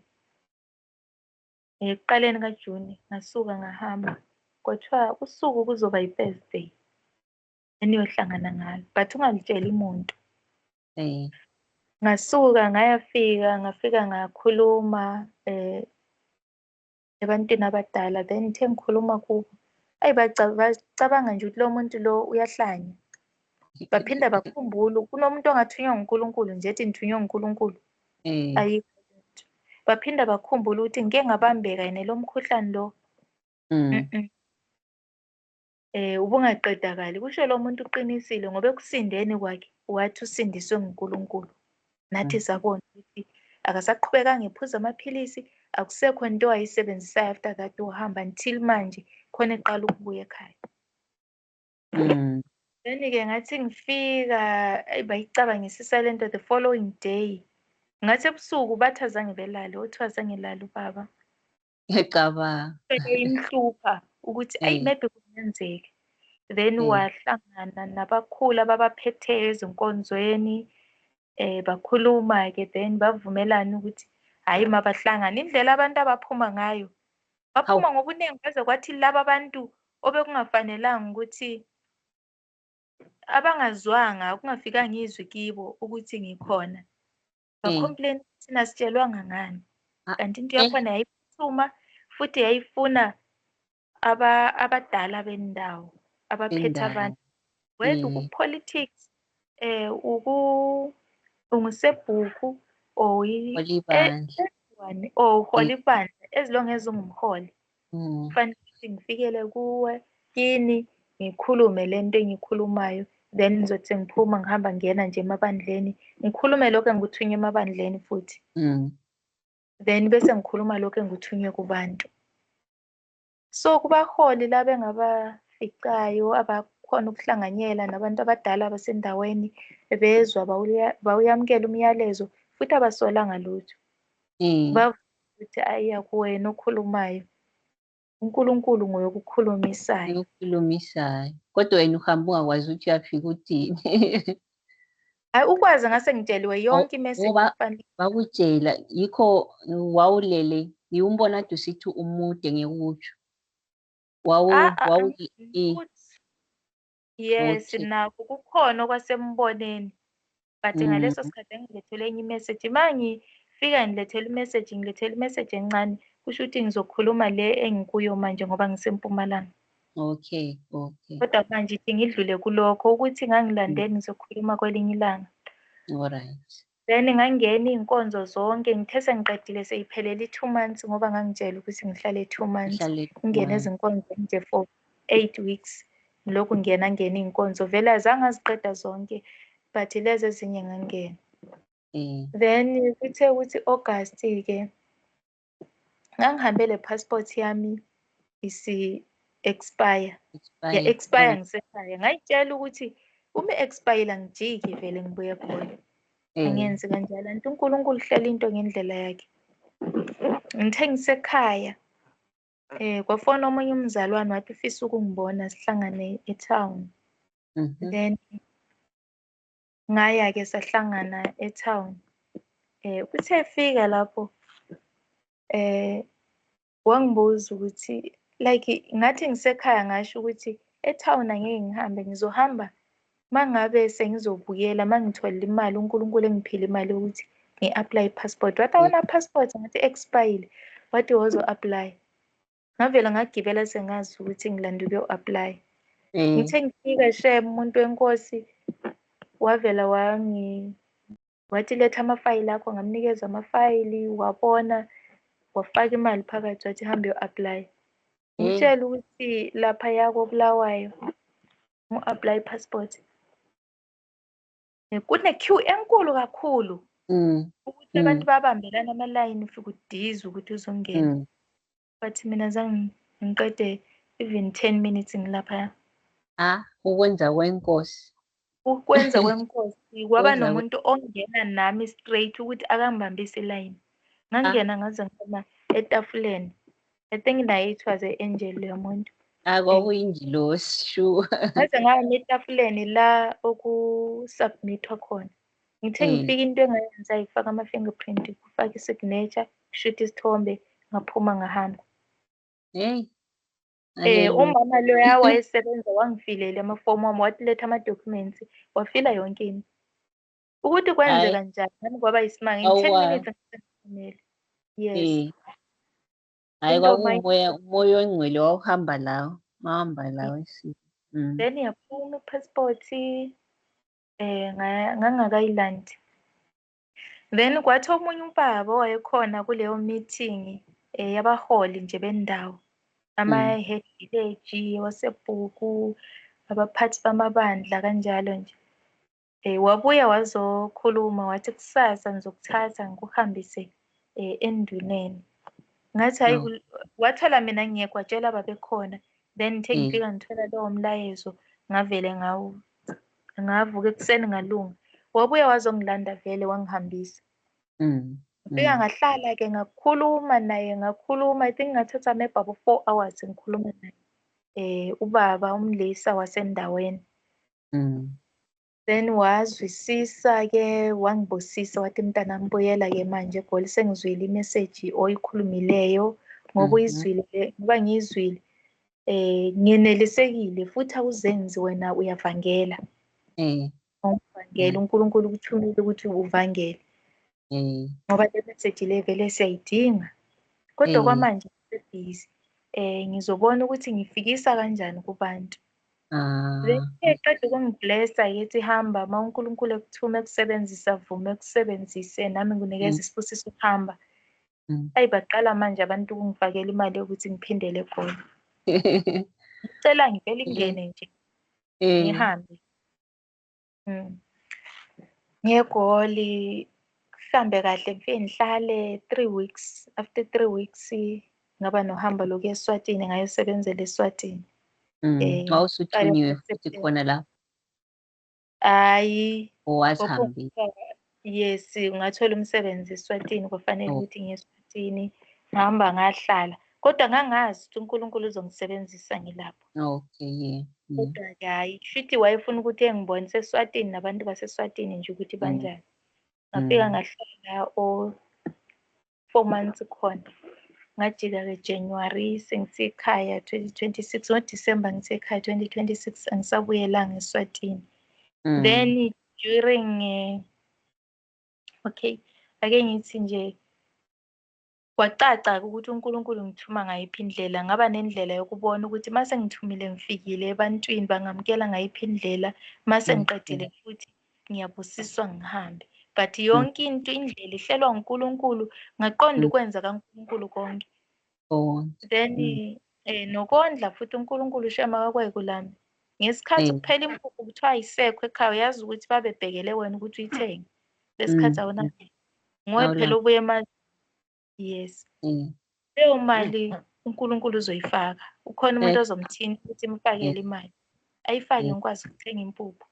ekuqaleni kaJuni ngasuka ngahamba. Kwathiwa usuku kuzoba yi-Thursday eniyohlangana ngalo but ungalitsheli umuntu. Ngasuka ngafika ngakhuluma ebantwini abadala. Then ngithe ngikhuluma kubo bacabanga nje ukuthi lo muntu lo uyahlanya. Baphinda bakhumbula kunomuntu ongathunywa nguNkulunkulu nje ethi ngithunywe nguNkulunkulu. Ayikho lento. Baphinda bakhumbula ukuthi ngike ngabambeka yena lo mkhuhlane lo. Ubungaqedakali. Kusho lo muntu uqinisile ngoba ekusindeni kwakhe wathi usindiswe nguNkulunkulu. Nathi sabona ukuthi akasaqhubekanga ephuza amaphilisi, akusekho into ayisebenzisayo after that uhamba until manje khona eqala ukubuya ekhaya. Then-ke ngathi ngifika bayicabangisisa lento the following day. Ngathi ebusuku bathi azange belale, othi azange lala ubaba. Ngiyacabanga. Imhlupha ukuthi maybe kungenzeka. Then wahlangana nabakhulu ababaphetheyo ezinkonzweni bakhuluma-ke then bavumelana ukuthi hayi mabahlangana. Indlela abantu abaphuma ngayo, baphuma ngobuningi kwaze kwathi laba abantu obekungafanelanga ukuthi abangazwanga, kungafikanga izwi kibo ukuthi ngikhona, bacomplain ukuthi nasitshelwanga ngani. Kanti into yakhona yayiphuthuma futhi yayifuna abadala bendawo abaphethe abantu, whether uku-politics, unguSebhuku or uhola ibandla, as long as ungumholi. Kufanele ukuthi ngifikele kuwe, kini, ngikhulume lento engikhulumayo, then ngizothi sengiphuma ngihamba ngiyena nje emabandleni, ngikhulume lokho engikuthunywe emabandleni futhi. Then bese ngikhuluma lokho engikuthunywe kubantu. So kubaholi laba engabaficayo abakhona ukuhlanganyela nabantu abadala abasendaweni, bezwa bawuyamukela umyalezo futhi abasolanga lutho. Bavuga ukuthi ayiya kuwena okhulumayo, uNkulunkulu nguye okukhulumisayo. Kodwa wena uhamba ungakwazi ukuthi uyafika uthini. Hayi ukwazi ngase ngitsheliwe yonke imessage kufanele. Bakutshela yikho wawulele, ngiwumbona ade usithi umude ngekutsho. Yes, nakho kukhona okwasemboneni, but ngaleso sikhathi ngilethele enye imessage. Mangifika ngilethele imessage encane, kusho ukuthi ngizokhuluma le engikuyo manje ngoba ngisempumalanga. Okay. Kodwa manje ithi ngidlule kulokho ukuthi ngangilandeni ngizokhuluma kwelinye ilanga. Alright. Then ngangena iy'nkonzo zonke, ngithe sengiqedile seyiphelele 2 months ngoba ngangitshela ukuthi ngihlale 2 months. Ngingena ezinkonzo nje for 8 weeks. Ngilokhu ngena iy'nkonzo. Vele azange aziqeda zonke, but lezi ezinye ngangena. Then kuthe ukuthi August-ke ngangihambe le passport yami isi-expire. Ya-expire ngisekhaya. Ngayitshela ukuthi uma i-expire angijiki vele ngibuye khona. Angenzi kanjalo, kanti uNkulunkulu uhlela into ngendlela yakhe. Ngithe ngisekhaya, kwafona omunye umzalwane wathi ufisa ukungibona sihlangane e-town. Then ngaya-ke sahlangana e-town. Kuthe efika lapho wangibuza ukuthi like ngathi ngisekhaya ngasho ukuthi e-town angeke ngihambe, ngizohamba mangabe sengizobuyela mangithola imali, uNkulunkulu engiphile imali yokuthi ngi-apply i-passport. Wathi awuna passport, ngathi expire. Wathi wozo-apply. Ngavela ngagibela sengazi ukuthi ngilanda ukuyo-apply. Ngithe ngifika shem umuntu wenkosi wavela wathi letha amafayili akho, ngamnikeza amafayili, wabona, wafaka imali phakathi, wathi hamba uyo-apply. Ngitshela ukuthi laphaya koBulawayo ngu-apply i-passport. Kune-queue enkulu kakhulu ukuthi abantu babambelana amalayini, ufike udize ukuthi uzongena. But mina zange ngiqede even 10 minutes ngilaphaya. Ukwenza kwenkosi. Ukwenza kwenkosi kwaba nomuntu ongena nami straight ukuthi akangibambise ilayini. Ngangena ngaze ngama etafuleni. I think naye it was an-angel leyo muntu. Kwakuyingilosi, sure. Ngaze ngama etafuleni la okusubmithwa khona. Ngithe ngifika into engayenza ifaka ama-fingerprint, kufaka i-signature, kushuta isithombe, ngaphuma ngahamba. Umama loya wayesebenza wangifilela amafomu wami, wathi letha ama-documents, wafila yonke into. Ukuthi kwenze kanjani nami kwaba yisimanga, in 10 minutes ngisengiphumele. Yes. Hayi kwakumoya ongcwele wawuhamba lawo, wahamba lawo. Then yaphuma i-passport, ngangakayilandi. Then kwathi omunye ubaba owayekhona kuleyo meeting yabaholi nje bendawo, ama-head village, waseBhuku, abaphathi bamabandla kanjalo nje. Wabuya wazokhuluma, wathi kusasa ngizokuthatha ngikuhambise enduneni. Ngathi hayi, wathola mina ngingekho, watshela ababekhona. Then ngithe ngifika ngithola lowo mlayezo, ngavele ngavuka ekuseni ngalunga. Wabuya wazongilanda vele wangihambisa. Ngifika ngahlala-ke ngakhuluma naye, I think ngathatha maybe 4 hours ngikhuluma naye. Ubaba umlisa wasendaweni. Then wazwisisa-ke wangibusisa wathi mntanami buyela-ke manje eGoli sengizwile imeseji oyikhulumileyo ngoba uyizwile ngoba ngiyizwile ngenelisekile futhi awuzenzi wena uyavangela uvangele uNkulunkulu ukuthumile ukuthi uvangele ngoba le meseji le vele siyayidinga kodwa kwamanje ngisebhizi ngizobona ukuthi ngifikisa kanjani kubantu eqeda ukungiblessa yithi hamba ma uNkulunkulu ekuthuma ekusebenzisa vuma ekusebenzise nami nginikeza isibusiso ukuhamba ayi baqala manje abantu ukungifakela imali yokuthi ngiphindele eGoli ngicela ngivele ingene nje ngihambe ngeGoli kuhambe kahle ngifike ngihlale 3 weeks after 3 weeks ngaba nohambo lokuya eSwatini ngayosebenzela eSwatini wawusuthunyiwe futhi khona la hayi owazihambile yes ngathola umsebenzi eSwatini kwafanele ukuthi ngiye eSwatini ngihamba ngahlala kodwa ngangazi ukuthi uNkulunkulu uzongisebenzisa ngilapho kodwa hayi shuthi wayefuna ukuthi engibonise eSwatini nabantu baseSwatini nje ukuthi banjani ngafika ngahlala 4 months khona ngajika-ke January sengisikhaya 2026 ngoDisemba ngisekhaya 2026 angisabuyelanga eSwatini then during ake ngithi nje kwacaca ukuthi uNkulunkulu ngithuma ngayiphi indlela ngaba nendlela yokubona ukuthi mase ngithumile ngifikile ebantwini bangamukela ngayiphi indlela mase ngiqedile futhi ngiyabusiswa ngihambe but yonke into indlela ihlelwa uNkulunkulu ngaqonda ukwenza kaNkulunkulu konke then nokondla futhi uNkulunkulu shema akakwayikulami ngesikhathi kuphela impuphu kuthiwa ayisekho ekhaya uyazi ukuthi babebhekele wena ukuthi uyithenge lesikhathi awona ngowe phela obuye emali yes leyo mali uNkulunkulu uzoyifaka ukhona umuntu ozomthinta ukuthi imfakele imali ayifake ngikwazi ukuthenga impuphu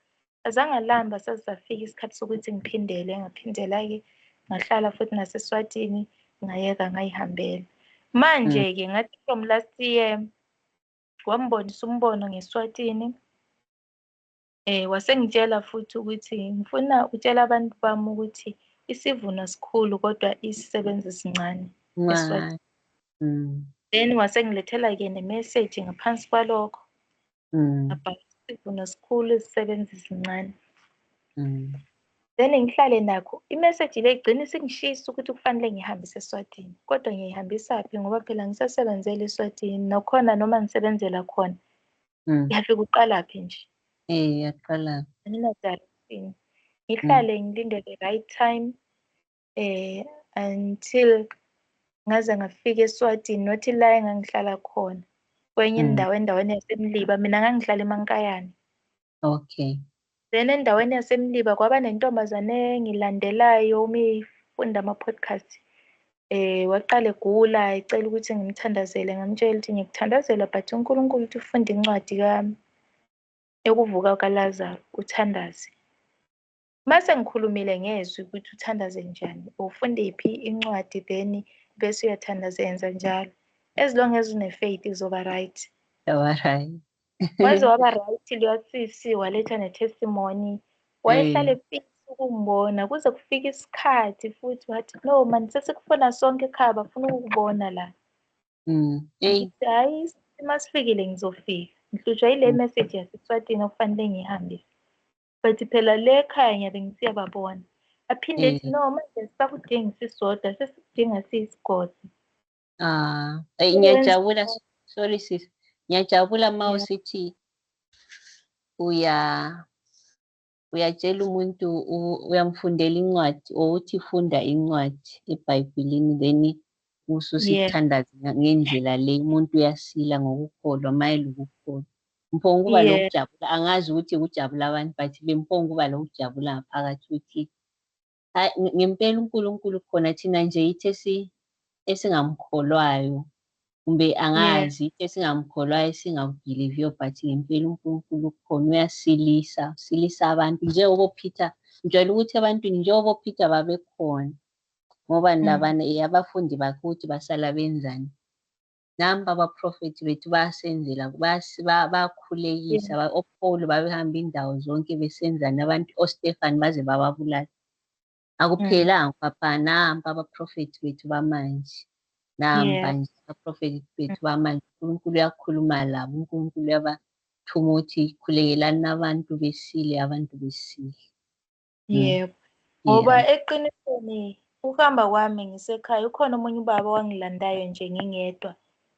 azange alamba sasafika isikhathi sokuthi ngiphindele ngaphindela-ke ngahlala futhi naseSwatini ngayeka ngayihambela manje-ke ngathi from last year wambonisa umbono ngeSwatini wasengitshela futhi ukuthi ngifuna utshela abantu bami ukuthi isivuno sikhulu kodwa isisebenzi sincane eSwatini then wasengilethela-ke nemessage ngaphansi kwalokho about isivuno sikhulu isisebenzi sincane then ngihlale nakho imessage le igcina isingishisa ukuthi kufanele ngihambise eSwatini kodwa ngiyihambisaphi ngoba phela ngisasebenzela eSwatini nokhona noma ngisebenzela khona ngiyafika uqalaphi nje yaqala anginadirection ngihlale ngilinde the right time until ngaze ngafika eSwatini nothi la engangihlala khona kwenye indawo endaweni yaseMliba mina ngangihlala eMankayane then endaweni yaseMliba kwaba nentombazane engilandelayo uma ifunda ama-podcast waqala egula ecela ukuthi ngimthandazele ngamtshela ukuthi ngikuthandazela but uNkulunkulu uthi ufunda incwadi yokuvuka kwaLazaro uthandaze mase ngikhulumile ngezwi ukuthi uthandaze njani ufunde iphi incwadi then bese uyathandaza yenza njalo as long as une-faith uzoba right waze waba right liyasisi waletha ne-testimony wayehlale fix ukungibona kuze kufika isikhathi futhi wathi no mani sesikufuna sonke ekhaya bafuna ukukubona la ngithi hayi masifikile ngizofika ngihlutshwa yile message yaseSwatini okufanele ngihambise but phela le ekhaya ngiyabe ngisiyababona aphinde ethi no manje sisakudinga sisodwa sesikudinga siyisigodi ngiyajabula sorry sis ngiyajabula ma usithi uyatshela umuntu uyamfundela incwadi uthi funda incwadi eBhayibhelini then ususithandaza ngendlela le umuntu uyasila ngokukholwa mayela ukukholwa mphongo kuba lokujabula angazi ukuthi ukujabula abantu but bemphongo kuba lokujabula ngaphakathi ukuthi hayi ngempela uNkulunkulu khona thina nje yithi esingamkholwayo kumbe angazi yithi esingamkholwayo singawubhiliviyo but ngempela uNkulunkulu khona uyasilisa abantu njengoba Peter ngijwayele ukuthi ebantwini njengoba Peter babekhona ngoba labana abafundi bakhe ukuthi basala benzani namba abaprofethi bethu bayasenzela bayakhulekisa oPaul babehamba indawo zonke besenza nabantu oStefani baze bababulala. Akuphelanga papa, namba abaprofethi bethu bamanje, namba nje abaprofethi bethu bamanje. uNkulunkulu uyakhuluma labo, uNkulunkulu uyabathuma ukuthi khululekelani abantu besile, abantu besile. Yebo. Ngoba eqinisweni ukuhamba kwami ngisekhaya ukhona omunye ubaba wangilandayo nje ngingedwa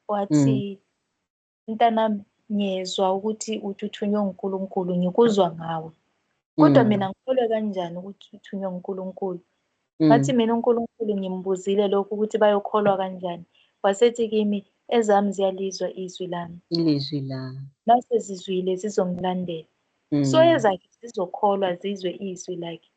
wathi mntanami ngiyezwa ukuthi uthunywe uNkulunkulu, ngikuzwa ngawe. Kodwa mina ngikholwe kanjani ukuthi uthunywe uNkulunkulu? Ngathi mina uNkulunkulu ngimbuzile lokhu ukuthi bayokholwa kanjani. Wasethi kimi ezami ziyalizwa izwi lami. Ilizwi lami. Nase zizwile zizongilandela. So ezakhe zizokholwa zizwe izwi lakhe.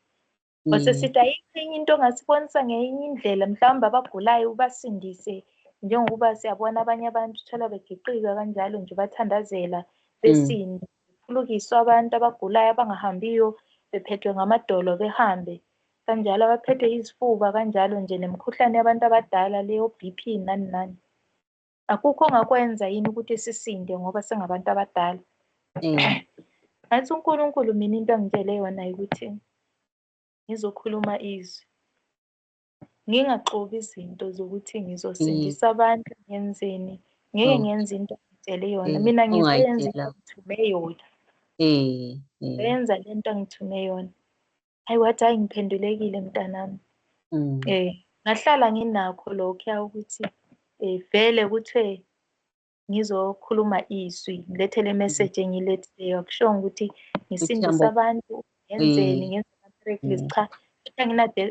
Wasesithi ayikho enye into ongasibonisa ngenye indlela mhlawumbe abagulayo ubasindise, njengokuba siyabona abanye abantu uthola begiqika kanjalo nje bathandazela besinde. Kulukiswa abantu abagulayo abangahambiyo bephethwe ngamadolo behambe. Kanjalo abaphethwe izifuba kanjalo nje nemikhuhlane yabantu abadala leyo BP nani nani. Akukho ongakwenza yini ukuthi sisinde ngoba singabantu abadala? Ngathi uNkulunkulu mina into angitshele yona ukuthi ngizokhuluma izwi, ngingaxobi izinto zokuthi ngizosindisa abantu ngenzeni. Ngeke ngenze into angitshele yona, mina ngizoyenza into angithume yona. Ngizoyenza lento angithume yona. Hayi wathi hayi ngiphendulekile mntanami. Ngahlala nginakho lokhuya ukuthi vele kuthiwe ngizokhuluma izwi, ngilethele message engiyilethileyo. Akushongo ukuthi ngisindise abantu ngenzeni, ngenze ama-miracles. Cha,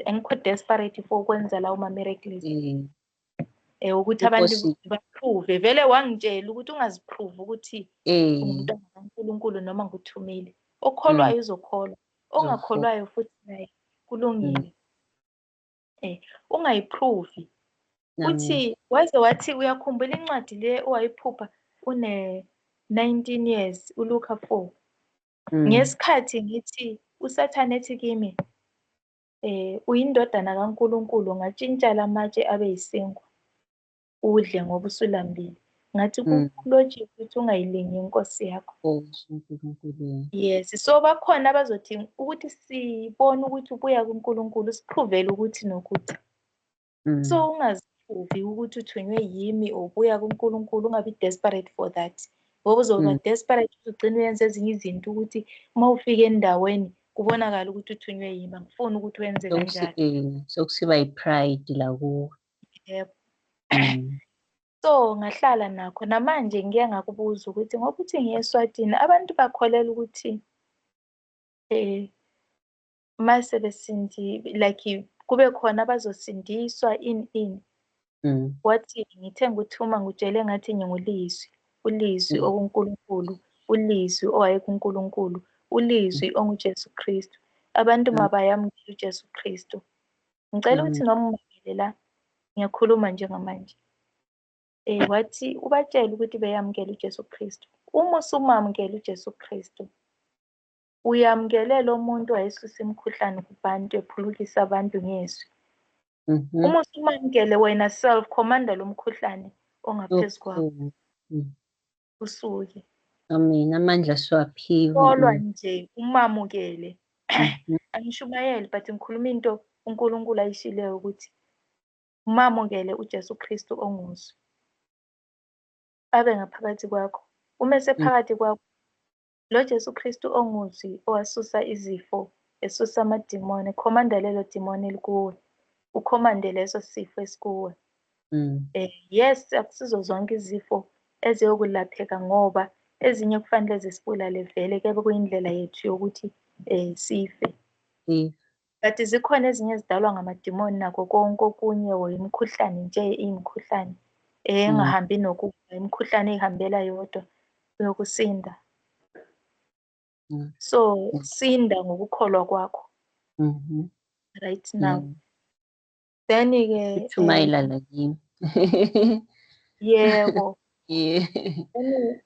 angikho desperate for ukwenza lawo ma-miracles. Ukuthi abantu baprove. Vele wangitshela ukuthi ungaziprove ukuthi ungumntwana kaNkulunkulu noma nguthumile. Okholwayo uzokholwa, ongakholwayo futhi naye kulungile. Ungayiprove. Uthi waze wathi uyakhumbula incwadi le owayiphupha une-19 years uLuka 4. Ngesikhathi ngithi uSathane ethi kimi uyindodana kaNkulunkulu, ngatshintsha lamatshe abe yisinkwa udle ngoba usulambile. Ngathi kulotshiwe ukuthi ungayilingi inkosi yakho. Yes, so bakhona abazothi ukuthi sibone ukuthi ubuya kuNkulunkulu sipruvele ukuthi nokuthi. So ungaziprove ukuthi uthunywe yimi ubuya kuNkulunkulu, ungabi desperate for that. Ngoba uzoba desperate ugcine uyenza ezinye izinto ukuthi uma ufika endaweni kubonakala ukuthi uthunywe yimi. Angifuni ukuthi wenze kanjalo. Sokusiba yi-pride la kuwe. Yebo. So ngahlala nakho namanje ngiye ngakubuza ukuthi ngoba uthi ngiye eSwatini abantu bakholela ukuthi mase besindi like kube khona abazosindiswa ini. Wathi ngithe nguthuma ngutshele ngathi ngingulizwi, ulizwi okuNkulunkulu, ulizwi owayekuNkulunkulu, ulizwi onguJesu Kristu. Abantu mabayamukele uJesu Kristu. Ngicela ukuthi noma umamele la ngiyakhuluma njengamanje. Wathi ubatshele ukuthi beyamukele uJesu Kristu. Uma usumamukele uJesu Kristu, uyamukele lo muntu wayesusa imikhuhlane kubantu ephulukisa abantu ngezwi. Uma usumamukele wena self commanda lo mkhuhlane ongaphezu kwakho. Usuke. Amen. Amandla siwaphiwe. Kolwa nje umamukele. Angishumayeli but ngikhuluma into uNkulunkulu ayishileyo ukuthi umamukele uJesu Kristu onguzwi. Abe ngaphakathi kwakho. Uma esephakathi kwakho, lo Jesu Kristu onguzwi owasusa izifo, esusa amadimoni, khomanda lelo dimoni elikuwe. Ukhomande leso sifo esikuwe. Yes, akusizo zonke izifo eziyokulapheka ngoba ezinye kufanele zisibulale vele kebe kuyindlela yethu yokuthi sife. But zikhona ezinye ezidalwa ngamadimoni nakho konke okunye or imikhuhlane nje iyimikhuhlane engahambi nokuba imikhuhlane ehambela yodwa yokusinda. So sinda ngokukholwa kwakho. Right now. Then ke Thumayela la kimi. Yebo. Then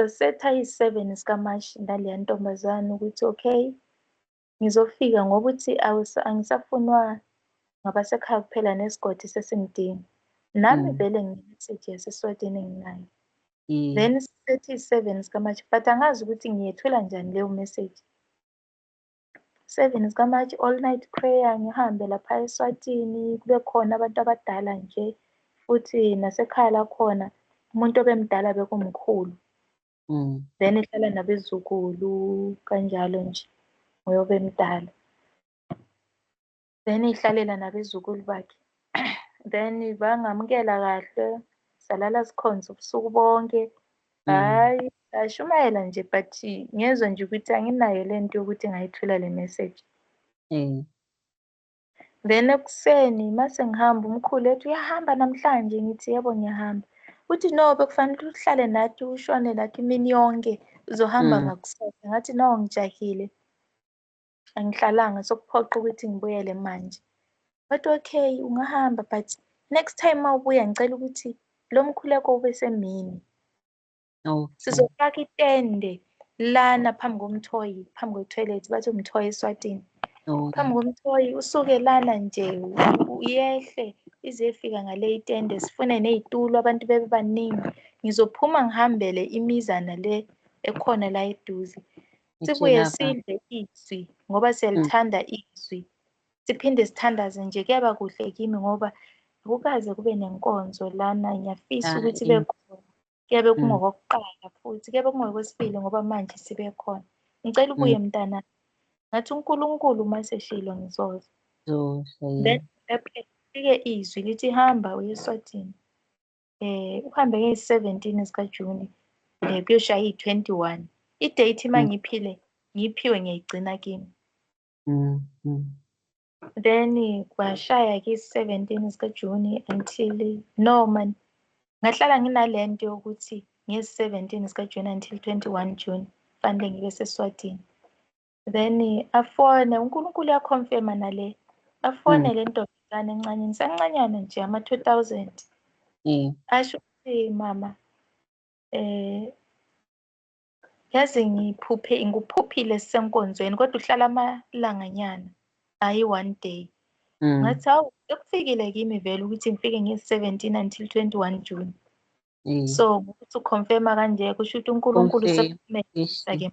Setha yi-7 sikaMashi ndaleya ntombazane ukuthi okay ngizofika ngoba uthi angisafunwa ngabasekhaya kuphela nesigodi sesingidinga. Nami vele nginemessage yaseSwatini enginayo. Yeah. Then sethi 7 zikaMashi, but angazi ukuthi ngiyethula njani leyo message. 7 zikaMashi, all night prayer, ngihambe lapha eSwatini, kube khona abantu abadala nje, futhi nasekhaya lakhona umuntu obemdala bekumkhulu. Then ihlala nabezukulu kanjalo nje, nguye obemdala. Then ihlalela nabezukulu bakhe. Then bangamukela kahle, salala sikhonza ubusuku bonke. Hhayi, ashumayela nje, but ngezwa nje ukuthi anginayo lento yokuthi ngayithula le message. Then ekuseni mase ngihamba, umkhulu ethi uyahamba namhlanje, ngithi yebo ngiyahamba. Uthi no, bekufanele uhlale nathi ushone nathi imini yonke, uzohamba ngakusasa. Ngathi no, ngijahile, angihlalanga, sokuphoqa ukuthi ngibuyele manje. But okay, ungahamba, but next time mawubuya ngicela ukuthi lo mkhuleko ube semini. Sizofaka itende lana phambi komthoyi, phambi kwethoyilethi, bathi umthoyi eSwatini. Phambi komthoyi, usuke lana nje uyehle ize ifika ngale itende, sifune nezitulo abantu bebe baningi. Ngizophuma ngihambele imizana le ekhona la eduze. Sibuye sidle izwi ngoba siyalithanda izwi. Siphinde sithandaze nje, kuyaba kuhle kimi ngoba akukaze kube nenkonzo lana. Ngiyafisa ukuthi ibe khona. Kuyabe kungokokuqala futhi kuyabe kungokwesibili ngoba manje sibe khona. Ngicela ubuye mntana. Ngathi uNkulunkulu maseshilo ngizoza. Then fike izwi lithi hamba uye eSwatini. Uhambe ngezi-17 zikaJuni kuyoshaya i-21. I-date mangiyiphile ngiyiphiwe ngiyayigcina kimi. Then kwashaya ki-17 zikaJuni until no man. Ngahlala nginalento yokuthi ngezi-17 zikaJuni until 21 June fanele ngibe seSwatini. Then afone uNkulunkulu yakhonfirma nale. Afone le ntombazane encane, ngisancanyana nje ama-2000. Asho ukuthi mama yazi ngikuphuphile sisenkonzweni kodwa uhlala amalanganyana, hayi one day. Ngathi hawu sekufikile kimi vele ukuthi ngifike ngezi-17 until 21 June. So ukuthi ukhonfirma kanje kusho ukuthi uNkulunkulu sekuphumelelisa-ke.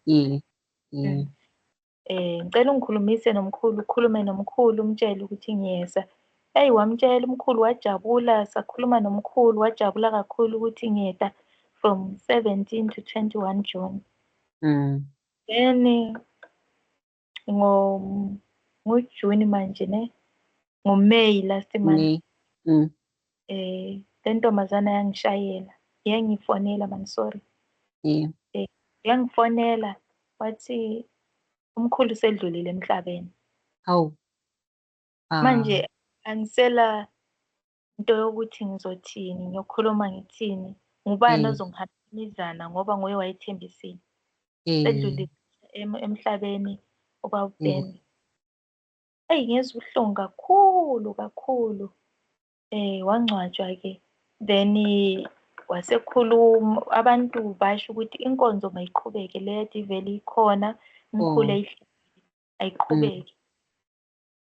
Ngicela ungikhulumise nomkhulu, ukhulume nomkhulu umtshele ukuthi ngiyeza. Eyi, wamtshela umkhulu wajabula, sakhuluma nomkhulu wajabula kakhulu ukuthi ngiyeda from 17 to 21 June. Then ngoJuni manje ne, ngoMeyi last month. Le ntombazana yangishayela, yangifonela man, sorry. Yangifonela wathi umkhulu sedlulile emhlabeni. Manje angisela into yokuthi ngizothini, ngiyokhuluma ngithini, ngubani ozongihambisana ngoba nguye wayethembisile. Sedlulile emhlabeni okwakubhemi. Eyi, ngezwe ubuhlungu kakhulu kakhulu. Wangcwatshwa-ke. Then wasekhuluma, abantu basho ukuthi inkonzo mayiqhubeke, le yade ivele ikhona, umkhulu ayiqhubeke.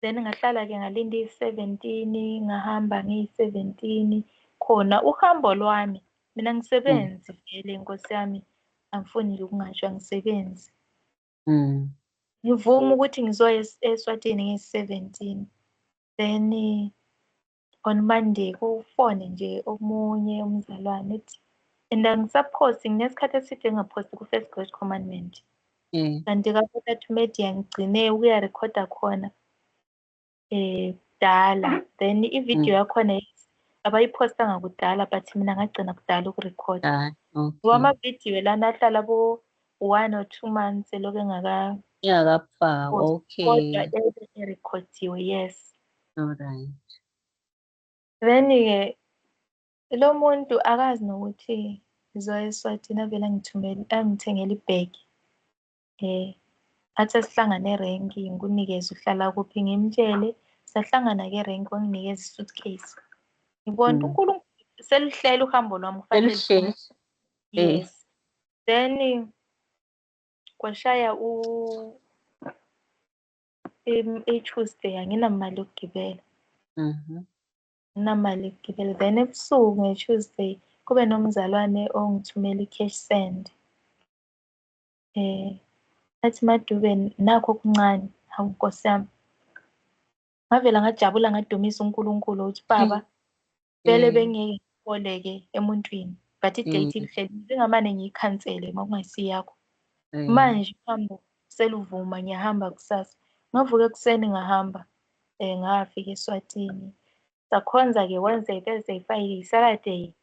Then ngahlala-ke ngalinda i-17, ngahamba ngiyi-17. Khona uhambo lwami, mina ngisebenzi vele Nkosi yami, angifuni nje ukungasho angisebenzi. Ngivuma ukuthi ngizoya eSwatini ngezi-17. Then on Monday kufone nje omunye umzalwane ethi, and angisaphosti, nginesikhathi eside ngingaphosti ku-First Great Commandment. Kanti ka-Photo Media ngigcine ukuya rekhoda khona kudala. Then ividiyo yakhona abayiphostanga kudala but mina ngagcina kudala ukurekhoda. Ngoba amavidiyo lana ahlala abo 1 or 2 months eloku engakafakwa. kodwa erekhodiwe, yes. Alright. Then-ke lo muntu akazi nokuthi ngizoya eSwatini, avele angithengela ibhegi. Athi asihlangane erenki, ngikunikeze uhlala kuphi, ngimtshele. Sahlangana-ke erenki, wanginikeza i-suitcase. Ngibona uNkulunkulu selihlele uhambo lwami kufanele. Yes. Then kwashaya i-Tuesday, anginamali yokugibela. namali yokugibela. Then ebusuku nge-Tuesday kube nomzalwane ongithumela i-cash send. Athi Madube nakho okuncane, hawu Nkosi yami. Ngavela ngajabula ngadumisa uNkulunkulu ukuthi Baba vele bengeke ngiboleke emuntwini but idate ilihleli ngingamane ngiyikhansele uma kungasiyakho. Manje uhambo seluvuma ngiyahamba kusasa. Ngavuka ekuseni ngahamba ngafika eSwatini. Sakhonza-ke Wednesday, Thursday, Friday, Saturday.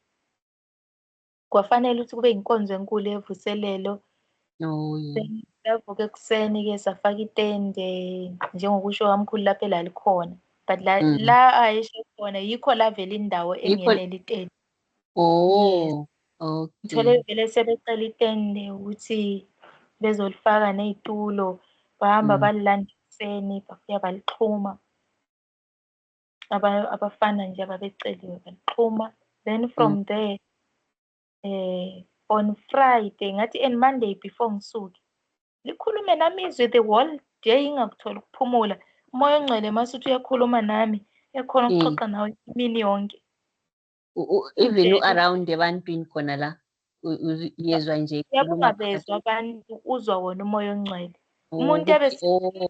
Kwafanele ukuthi kube inkonzo enkulu evuselelo. Savuka ekuseni-ke safaka itende njengokusho kwamkhulu lapho elalikhona. But la ayesho khona yikho la vele indawo engenela itende. Okay. Ngithole vele sebecela itende ukuthi bezolifaka nezitulo. Bahamba balilanda ekuseni bafika balixhuma. Abafana nje ababeceliwe balixhuma. Then from there on Friday ngathi and Monday before ngisuke likhulume nami izwi the whole day ngakuthola ukuphumula. Umoya ongcwele masuthi uyakhuluma nami ekhona ukuxoxa nawe imini yonke. Even around ebantwini khona la uyezwa nje ekhuluma bezwa abantu uzwa wona umoya ongcwele. Umuntu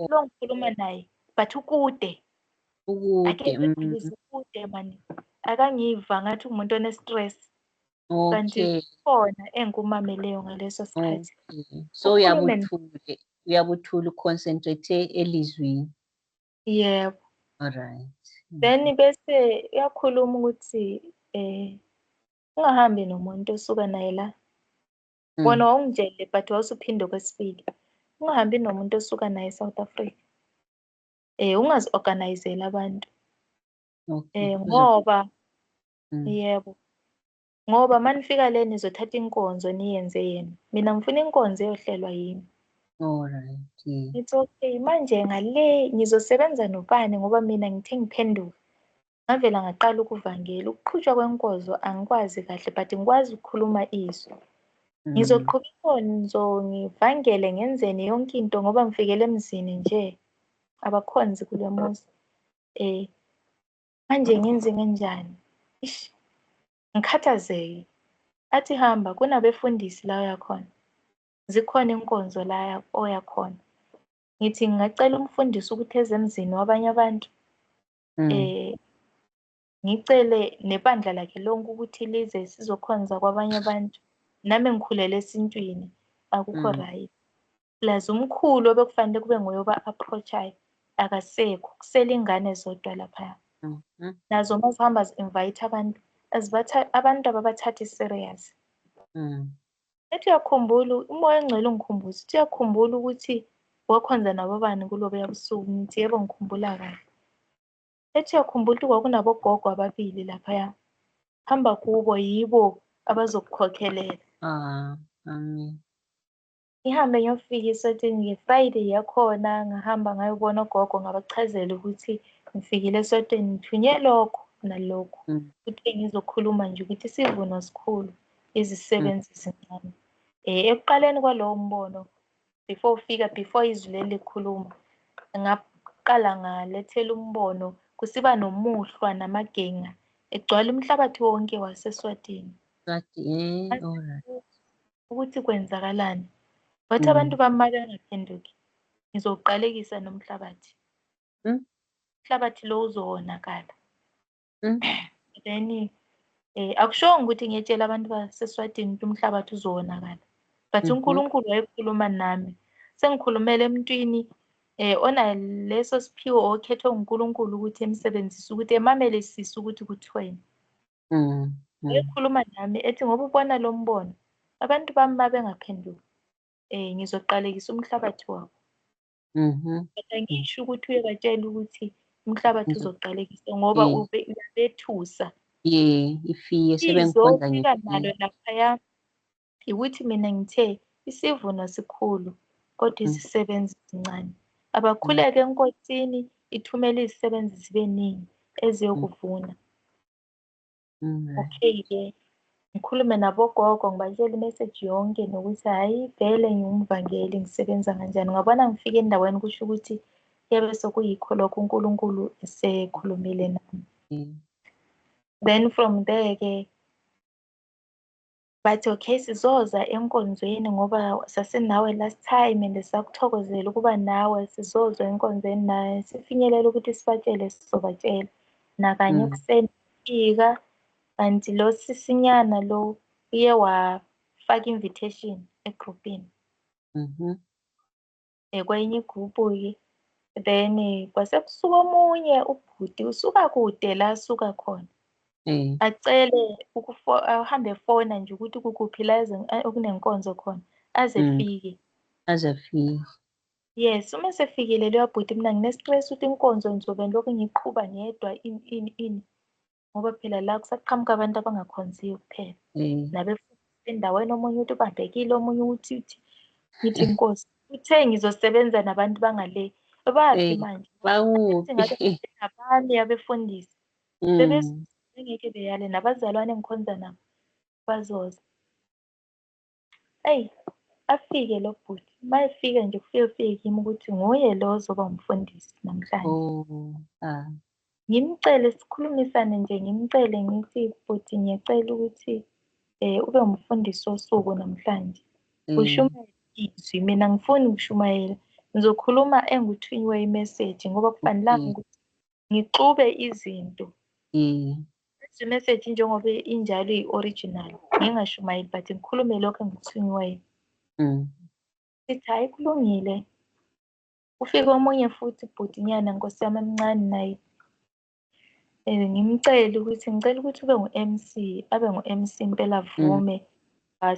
lo ngikhuluma naye but ukude ukude mani akangiva ngathi umuntu one-stress. Kanti khona engumameleyo ngaleso sikhathi. So uyabuthula uconcentrate elizwini. Yebo. Alright. Then bese uyakhuluma ukuthi ungahambi nomuntu osuka naye la. Wona wawungitshele but wawusuphinde okwesibili. Ungahambi nomuntu osuka naye eSouth Africa. Ungazi-organizela abantu. Ngoba yebo. Ngoba manifika le nizothatha inkonzo niyenze yena. Mina ngifuna inkonzo eyohlelwa yimi. Alright. It's okay. Manje ngale ngizosebenza nobani ngoba mina ngithe ngiphenduka. Ngavela ngaqala ukuvangela. Ukuqhutshwa kwenkonzo angikwazi kahle but ngikwazi ukukhuluma izwi. Ngizoqhubeka inkonzo ngivangele ngenzeni yonke into ngoba ngifikele emzini nje. Abakhonzi kule muzi. Manje ngenze kanjani? Ish. Ngikhathazeke. Athi hamba kunabefundisi la uyakhona. Zikhona inkonzo la oyakhona. Ngithi ngingacela umfundisi ukuthi eze emzini wabanye abantu. Ngicele nebandla lakhe lonke ukuthi lize sizokhonza kwabanye abantu. Nami ngikhulele esintwini akukho right. Plus umkhulu obekufanele kube nguye oba-approachayo akasekho. Kusele ingane zodwa lapha. Nazo mazihamba zi-invite abantu abantu ababathathi serious. Ethi uyakhumbula umoya ongcwele ungikhumbuza ukuthi uyakhumbula ukuthi wakhonza nabo bani kulobuya busuku. Ngithi yebo ngikhumbula kahle. Ethi uyakhumbula ukuthi kwakunabogogo ababili laphaya. Hamba kubo yibo abazokukhokhelela. Amen. Ngihambe ngiyofika eSwatini nge-Friday yakhona ngahamba ngayobona ogogo ngabachazela ukuthi ngifikile eSwatini ngithunywe lokho nalokho. Ukuthi ngizokhuluma nje ukuthi isivuno sikhulu izisebenzi zincane. Ekuqaleni kwalowo mbono before izwi leli likhuluma ngaqala ngalethela umbono kusiba nomuhlwa namagenga egcwala umhlabathi wonke waseSwatini. Ukuthi kwenzakalani. Bathi abantu bami bengaphenduki ngizowuqalekisa nomhlabathi. Umhlabathi lo uzowonakala. Then akushongo ukuthi ngiyetshela abantu baseSwatini ukuthi umhlabathi uzowonakala. But uNkulunkulu wayekhuluma nami. Sengikhulumela emntwini onaleso siphiwo okhethwe uNkulunkulu ukuthi emsebenzise ukuthi emamele sisi ukuthi kuthiweni. Wayekhuluma nami ethi ngoba ubona lo mbono abantu bami bengaphenduki ngizoqalekisa umhlabathi wabo. Kodwa ngisho ukuthi uyebatshela ukuthi umhlabathi uzoqalekisa ngoba uyabethusa. Ifiye sebengikhonza ngizofika nalo laphaya ukuthi mina ngithe isivuno sikhulu kodwa izisebenzi zincane. Abakhuleke enkosini ithumele izisebenzi zibeningi eziyokuvuna. Okay-ke ngikhulume nabogogo ngibatshele imessage yonke nokuthi hayi vele ngingumvangeli ngisebenza kanjani. Ngabona ngifike endaweni kusho ukuthi kuyabe sekuyikho lokho uNkulunkulu esekhulumile nami. Then from there-ke bathi okay sizoza enkonzweni ngoba sasinawe last time and sakuthokozela ukuba nawe, sizozwa enkonzweni naye. Sifinyelela ukuthi sibatshele sizobatshela. Nakanye ekuseni fika, kanti lo sisinyana lo uye wafaka invitation egroupini. Kwenye igroupu-ke then kwase kusuka omunye ubhuti usuka kude la asuka khona. Acele ahambe efona nje ukuthi kukuphi la okunenkonzo khona aze fike. Yes, uma sefikile leyo bhuti mina nginesicelo ukuthi inkonzo ngizobe ngilokhu ngiqhuba ngedwa ini ngoba phela la kusaqhamuka abantu abangakhonziyo kuphela. Nabefundisa endaweni omunye uthi ubambekile omunye uthi ngithi inkosi uthe ngizosebenza nabantu bangale. Bafi manje. Bawuphi? Abanye abefundisi. Bengeke beyale nabazalwane engikhonza nabo bazoza. Afike lo bhuti. Uma efika nje kufike kimi ukuthi nguye lo ozoba umfundisi namhlanje. Ngimcele sikhulumisane nje ngimcele ngithi bhuti ngiyacela ukuthi ube umfundisi wosuku namhlanje. Ushumayele izwi, mina ngifuni ukushumayela. Ngizokhuluma engithunyiwe imessage ngoba kufanelanga ukuthi ngixube izinto. Imessage njengoba injalo iyi-original ngingashumayeli but ngikhulume lokho engikuthunyiweyo. Sithi hayi kulungile. Ufike omunye futhi ibhutinyana nkosi yami emncane naye. Ngimcela ukuthi ube ngu-MC, abe ngu-MC impela avume.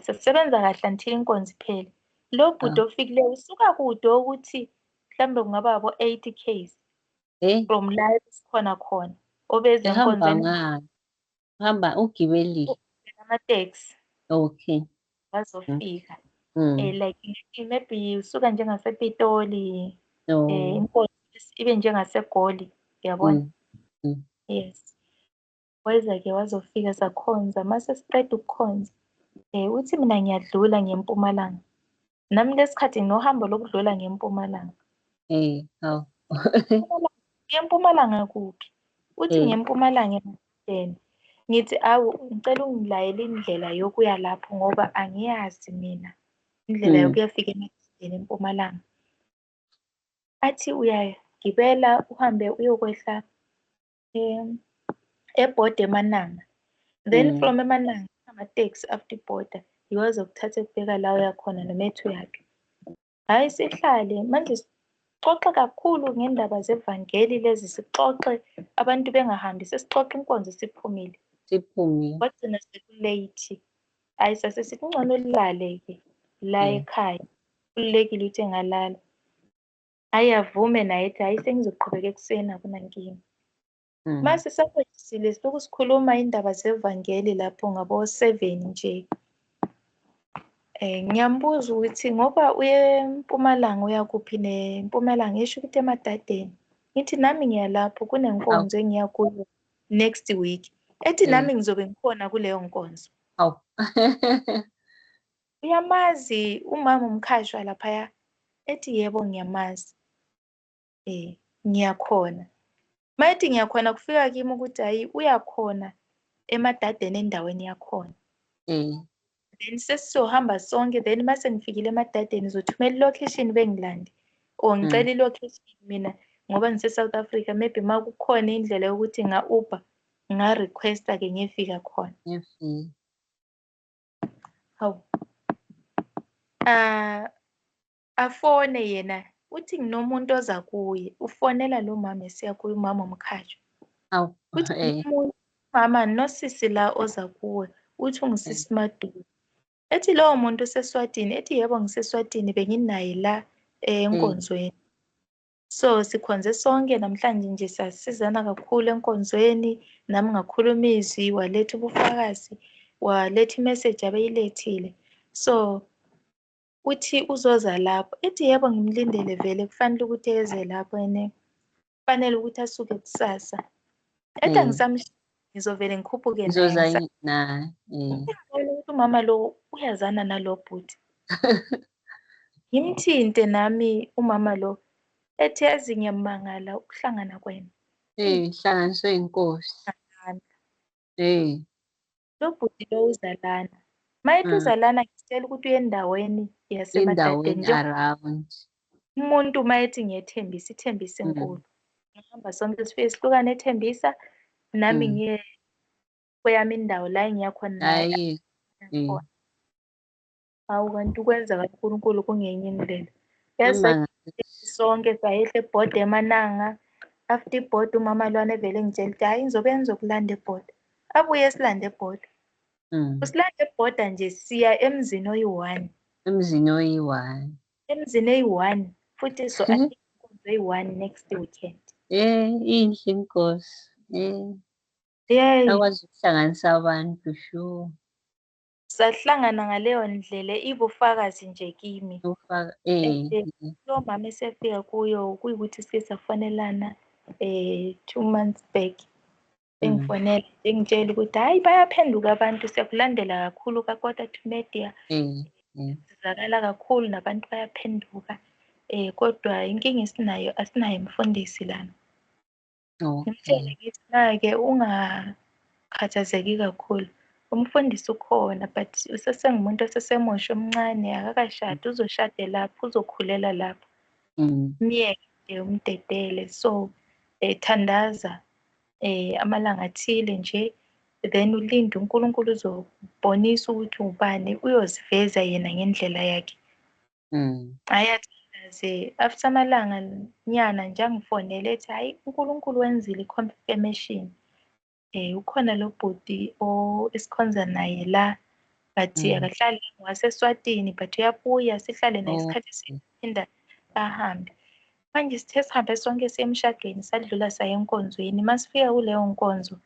Sesisebenza kahle until inkonzo iphele. Lo bhuti ofikileyo usuka kude ukuthi mhlawumbe kungaba abo 80 k's from la esikhona khona. Obeze enkonzweni. Hamba ugibelile. Amateksi. Okay. Bazofika. Like maybe usuka njengasePitoli. Inkonzo ibe njengaseGoli. Uyabona? Yes. Weza-ke wazofika sakhonza. Mase siqeda ukukhonza. Uthi mina ngiyadlula ngeMpumalanga. Nami lesikhathi nginohambo lokudlula ngeMpumalanga. ngeMpumalanga kuphi? Uthi ngeMpumalanga eMadeni. Ngithi awu ngicela ungilayele indlela yokuya lapho ngoba angiyazi mina indlela yokuyafika eMadeni eMpumalanga. Athi uyagibela uhambe uyokwehla eBhode eMananga. Then from eMananga amateksi after iBhode yiwaze kuthatha ekubeka la uyakhona nomethu yakhe. Hayi sihlale manje sixoxe kakhulu ngendaba zevangeli lezi, sixoxe abantu bengahambi, sesixoxe inkonzo siphumile. Kwagcina sekulate. Hayi sasesithi ngcono lilale-ke la ekhaya. Kululekile ukuthi engalala. Hayi avume naye ethi hayi sengizoqhubeka ekuseni akunankinga. Mase sakwedisile siloku sikhuluma indaba zevangeli lapho ngabo 7 nje. Ngiyambuza ukuthi ngoba uye eMpumalanga uyakuphi neMpumalanga esho ukuthi eMadadeni. Ngithi nami ngiyalapho kunenkonzo engiya kuyo next week. Ethi nami ngizobe ngikhona kuleyo nkonzo. Uyamazi umama umkhashwa laphaya? Ethi yebo ngiyamazi. Ngiyakhona. Mayithi ngiyakhona kufika kimi ukuthi hayi uyakhona eMadadeni endaweni yakhona. Then sesizohamba sonke then mase ngifikile eMadadeni ngizothumela ilocation bengilande. Ngicela ilocation mina ngoba ngise-South Africa maybe makukhona indlela yokuthi nga-Uber nga-requesta-ke ngiyefika khona. Hawu. Afone yena uthi nginomuntu oza kuye. Ufonela lo mama esiya kuye umama omkhashwa. Uthi mama nosisi la oza kuwe. Uthi ungisisi Madulu. Ethi lowo muntu useSwatini. Ethi yebo ngiseSwatini benginaye la enkonzweni. So sikhonze sonke namhlanje nje sasizana kakhulu enkonzweni. Nami ngakhuluma izwi waletha ubufakazi. Waletha imessage abeyilethile. So uthi uzoza lapho. Ethi yebo ngimlindele vele kufanele ukuthi eze lapho kufanele ukuthi asuke kusasa. Ethi angisamshaya ngizovele ngikhuphuke naye. Ukuthi umama lo uyazana nalo bhuti. Ngimthinte nami umama lo. Ethi yazi ngiyamangala ukuhlangana kwenu. Hlanganiswe inkosi. Lo bhuti lo uzalana. Mayethi uzalana ngitshela ukuthi uye endaweni yasemadadeni. endaweni around. Umuntu mayethi ngiyethembisa, ithembisa enkulu. Ngihamba sonke sifike sihlukane ethembisa, nami ngiye kweyami indawo la engiya khona naye. Hayi, Hawu kanti ukwenza kaNkulunkulu kungenye indlela. amanga Sonke sayehla ebhodi eMananga. After ibhodi umama lwana evele ngitshela ukuthi hayi ngizobe ngizokulanda ebhodi. Abuye silande ebhodi. Usilanda ebhoda nje siya emzini oyi-1. emzini oyi-1. Emzini eyi-1 futhi so inkonzo eyi-1 next weekend. Inhle inkosi. Yey, Akwazi ukuhlanganisa abantu, sure. sahlangana ngaleyo ndlela ibufakazi nje kimi. Ufaka Lo mama esefika kuyo kuyikuthi sike safonelana 2 months back. Engifonela engitshela ukuthi hayi bayaphenduka abantu, siyakulandela kakhulu kaKota to Media. Sizakala kakhulu nabantu bayaphenduka. Kodwa inkinga esinayo asinayo imfundisi lana. Ngimtshele ngithi na-ke ungakhathazeki kakhulu. Umfundisi ukhona but usesengumuntu osesemusha omncane, akakashadi, uzoshade lapho, uzokhulela lapho. Myeke umdedele. So thandaza amalanga athile nje, then ulinde uNkulunkulu uzobonisa ukuthi ubani, uyoziveza yena ngendlela yakhe. Ayathandaze after amalanga nyana nje angifonele ethi hayi uNkulunkulu wenzile i-confirmation. Ukhona lo bhuti esikhonza naye la, but akahlali waseSwatini, but uyabuya sihlale naye isikhathi esiphinda ahambe. Manje sithe sihambe sonke siye emshadweni, sadlula saya enkonzweni. Masifika kuleyo nkonzo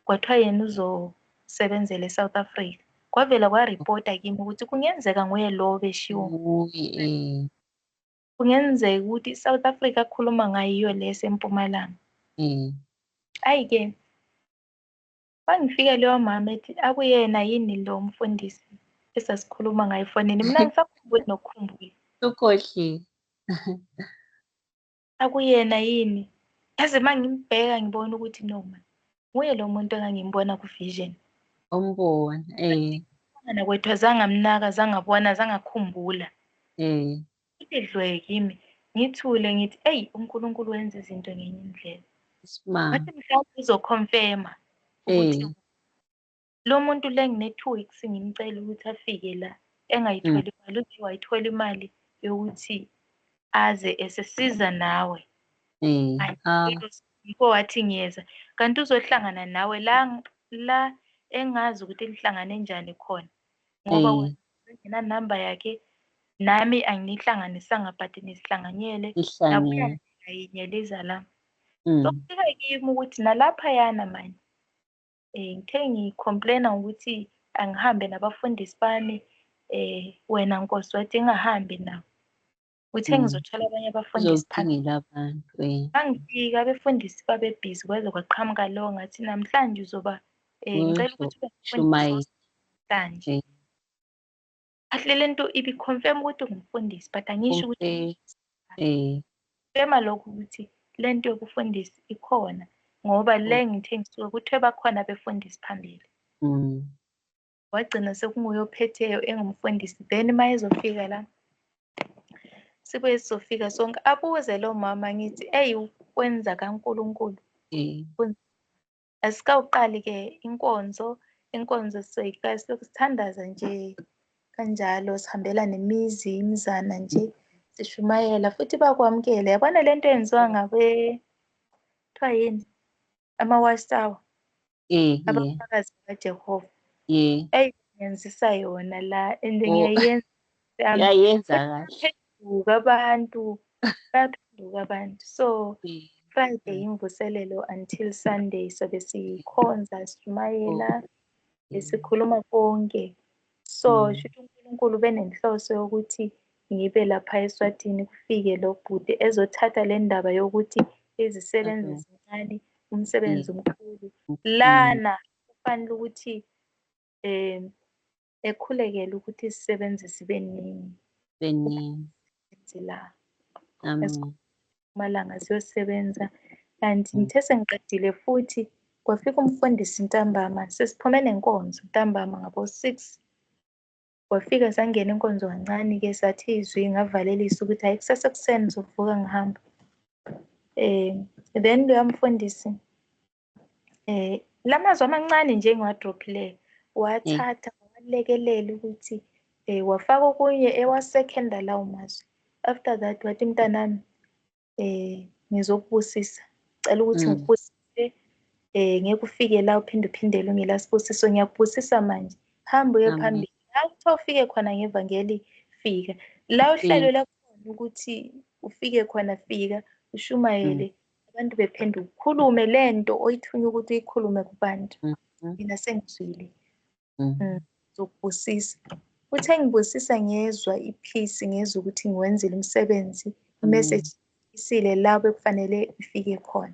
kwathiwa yena uzosebenzela eSouth Africa. Kwavela kwaripota kimi ukuthi kungenzeka nguye lo beshiwo. Kungenzeka ukuthi iSouth Africa akhuluma ngayo le eseMpumalanga. Ayi-ke mangifika leyo mama ethi akuyena yini lo mfundisi esasikhuluma ngayo efonini. Mina ngisakhumbuli nokukhumbula. ukhohliwe. Akuyena yini? Yazi mangimbheka ngibona ukuthi no man, nguye lo muntu engangimbona ku-vision. Umbona. Umntana kwethu azange amnaka, azange abona, azange akhumbula. Idlwe kimi ngithule ngithi eyi uNkulunkulu wenza izinto ngenye indlela. Ngathi mhlawumbe uzokhonfema ukuthi lo muntu le ngine-2 weeks ngimcela ukuthi afike la engayitholi imali. Uthi wayithola imali yokuthi aze esesiza nawe. Yiko wathi ngiyeza kanti uzohlangana nawe la engazi ukuthi lihlangane njani khona, ngoba ngina namba yakhe nami anginihlanganisanga but nisihlanganyele nabuya yinye liza la. So kufika kimi ukuthi nalaphayana manje ngithe ngicomplaina ukuthi angihambe nabafundisi bami, wena Nkosi wathi ngingahambi nawo. Uthe ngizothola abanye abafundisi phambili. Mangifika abefundisi babebhizi kwaze kwaqhamuka lo ngathi namhlanje uzoba ngicela ukuthi ube ngumfundisi namhlanje. Kahle lento ibiconfirm ukuthi ungumfundisi but angisho ukuthi fema lokhu ukuthi lento yokufundisa ikhona ngoba le ngithe ngisuke kuthiwe bakhona abefundisi phambili. Wagcina sekunguye ophetheyo engumfundisi. Then mayezofika la sibuye sizofika sonke abuze lo mama ngithi eyi kwenza kaNkulunkulu. Asikawuqali-ke inkonzo sithandaza nje kanjalo, sihambela nemizi imizana nje sishumayela futhi bakwamukela. Yabona lento eyenziwa ngabe kuthiwa yini ama-watchtower, abafakazi bakaJehova. Eyi ngiyenzisa yona la and ngiyayenza kahle. Bayaphenduka abantu. So Friday imvuselelo until Sunday sobe sikhonza sishumayela sikhuluma konke. So shuthi uNkulunkulu benenhloso yokuthi ngibe lapha eSwatini kufike lo bhuti ezothatha le ndaba yokuthi izisebenzi ezincane umsebenzi omkhulu lana kufanele ukuthi ekhulekele ukuthi isisebenzi sibe ningi la Mpumalanga siyosebenza. Kanti ngithe sengiqedile futhi kwafika umfundisi ntambama, sesiphume nenkonzo ntambama ngabo-6. Kwafika sangena inkonzo kancane-ke sathi izwi ngavalelisa ukuthi hayi kusasa ekuseni ngizovuka ngihamba. Then loya mfundisi lamazwi amancane nje engiwadrophileyo wathatha walekelela ukuthi wafaka okunye ewasekhenda lawo mazwi. After that wathi mntanami ngizokubusisa, cela ukuthi ngikubusise ngeke ufike la uphinde uphindele ungelasibusiso, ngiyakubusisa manje, hamba uye phambili. La kuthiwa ufike khona ngevangeli fika, la uhlelo lakhona ukuthi ufike khona fika, ushumayele abantu bephenduka, ukhulume lento oyithunywa ukuthi uyikhulume kubantu. Mina sengizwile ngizokubusisa. Uthe ngibusisa ngezwa ipeace, ngezwa ukuthi ngiwenzile umsebenzi, imessage isile la bekufanele ifike khona.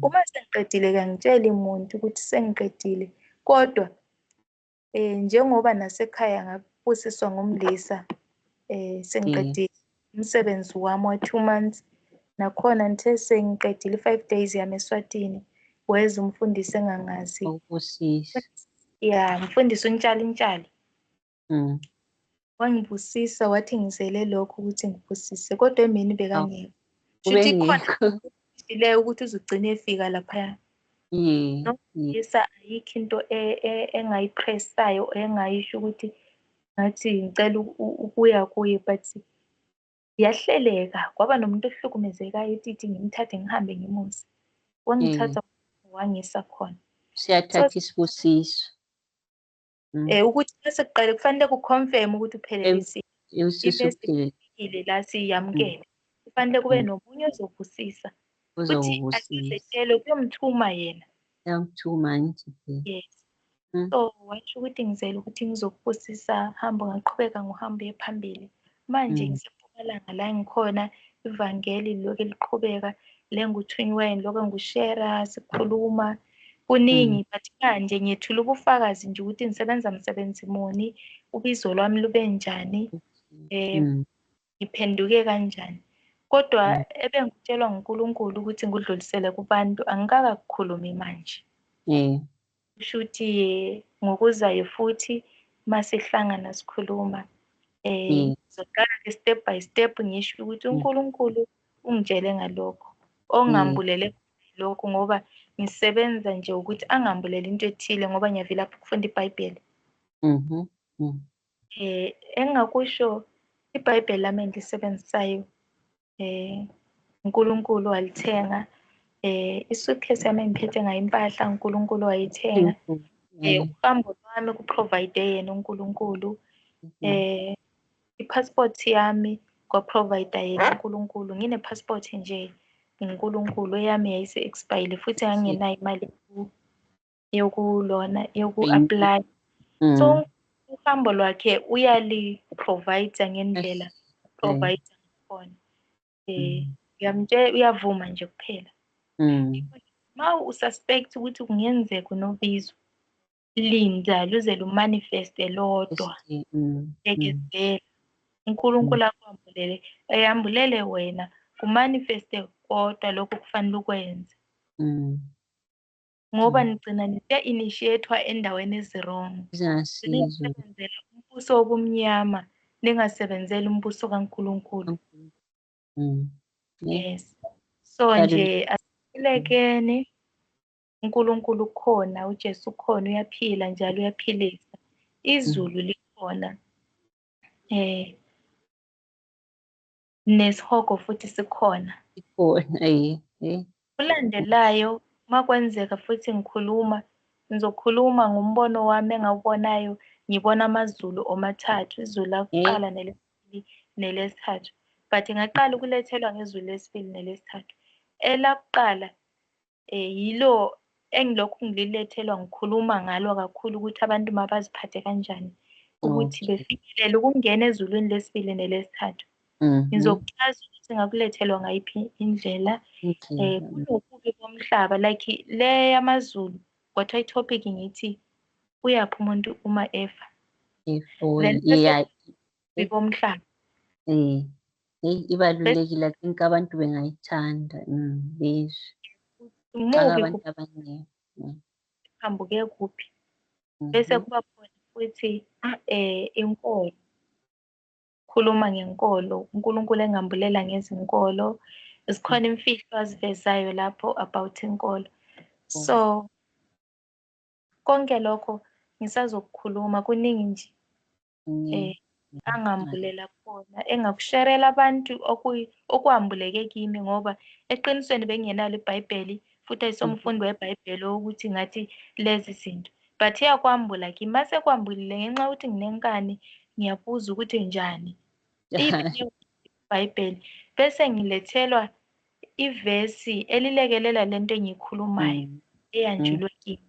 Uma sengiqedile kangitsheli muntu ukuthi sengiqedile, kodwa njengoba nasekhaya ngabusiswa ngumlisa, sengiqedile umsebenzi wami wa-2 months. Nakhona ngithe sengiqedile 5 days yami eSwatini, weza umfundisi engangazi. Mfundisi untshali. Wangibusisa wathi ngizele lokho ukuthi ngibusise, kodwa emini bekangekho. Shuthi khona leyo ukuthi uzugcine efika laphaya. Nokubusisa ayikho into engayipressayo engayisho ukuthi ngathi ngicela ukuya kuye, but yahleleka. Kwaba nomuntu ohlukumezekayo uthi ngimthathe ngihambe ngimuse. Wangithatha wangisa khona. Siyathatha isibusiso. Ukuthi bese kuqale kufanele kuconfirm ukuthi uphelelisiwe. Ibesile la siyamukele. Kufanele kube nomunye ozobusisa. Futhi asizitshele kuyomthuma yena. Yamthuma nje. Yes. So washo ukuthi ngizele ukuthi ngizokubusisa, hamba ngaqhubeka ngohambe phambili. Manje ngiseMpumalanga la ngikhona, ivangeli lokho liqhubeka, le nguthunywe lokho ngushare sikhuluma. Kuningi but manje ngiyethula ubufakazi nje ukuthi ngisebenza msebenzi muni, ubizo lwami lube njani, ngiphenduke kanjani. Kodwa ebengitshelwa nguNkulunkulu ukuthi ngudlulisele kubantu angikakakukhulumi manje. Kusho ukuthi ngokuzayo futhi masihlangana sikhuluma ngizoqala step by step ngisho ukuthi uNkulunkulu ungitshele ngalokho, ongambulele lokho, ngoba ngisebenza nje ukuthi angambulele into ethile ngoba ngiyavela lapho ukufunda iBhayibheli. Engakusho iBhayibheli lami engilisebenzisayo uNkulunkulu walithenga. I-suitcase yami engiphethe ngayo impahla uNkulunkulu wayithenga. Uhambo lwami kuprovide yena uNkulunkulu. I-passport yami kwaprovide yena uNkulunkulu. Ngine-passport nje uNkulunkulu, eyami yayise-expire futhi ngangenayo imali yoku-apply. So uhambo lwakhe uyali-provide ngendlela provide ngakhona. Uyavuma nje kuphela. Ma ususpect ukuthi kungenzeka unobizo, linda luze lumanifeste lodwa. Bekezela uNkulunkulu akwambulele, eyambulele wena kumanifeste kodwa lokho kufanele ukwenze. Ngoba nigcina nise-initiate-wa endaweni ezirong. Ningasebenzela umbuso wobumnyama, ningasebenzeli umbuso kaNkulunkulu. Yes. So nje asikhulekeni, uNkulunkulu ukhona, uJesu ukhona, uyaphila njalo uyaphilisa. Izulu likhona. Nesihogo futhi sikhona. Ulandelayo makwenzeka futhi ngizokhuluma ngombono wami engawubonayo. Ngibona amazulu omathathu, izulu lakuqala nelesibili nelesithathu. But ngaqala ukulethelwa ngezulu lesibili nelesithathu. Elakuqala yilo engilokhu ngililethelwa ngikhuluma ngalo kakhulu ukuthi abantu mabaziphathe kanjani ukuthi befikelele ukungena ezulwini lesibili nelesithathu. Ngizokuchaza ukuthi ngakulethelwa ngayiphi indlela. Kunobubi bomhlaba like le yamazulu, kwathiwa i-topic ngithi uyaphi umuntu uma efa. Then bomhlaba. Ibalulekile, I think abantu bengayithanda bezwe. Umubi Phambuke kuphi. Bese kuba khona futhi inkolo. Khuluma ngenkolo, uNkulunkulu engambulela ngezinkolo. Zikhona imfihlo azivezayo lapho about inkolo. So konke lokho ngisazokukhuluma kuningi nje angambulela khona engakusherela abantu okuhambuleke kimi ngoba eqinisweni bengingenalo iBhayibheli futhi ayisomfundi weBhayibheli ukuthi ngathi lezi zinto. But iyakwambula kimi. Mase kwambulile ngenxa yokuthi nginenkani ngiyabuza ukuthi njani. iBhayibheli bese ngilethelwa ivesi elilekelela lento engiyikhulumayo eyanjulwe kimi.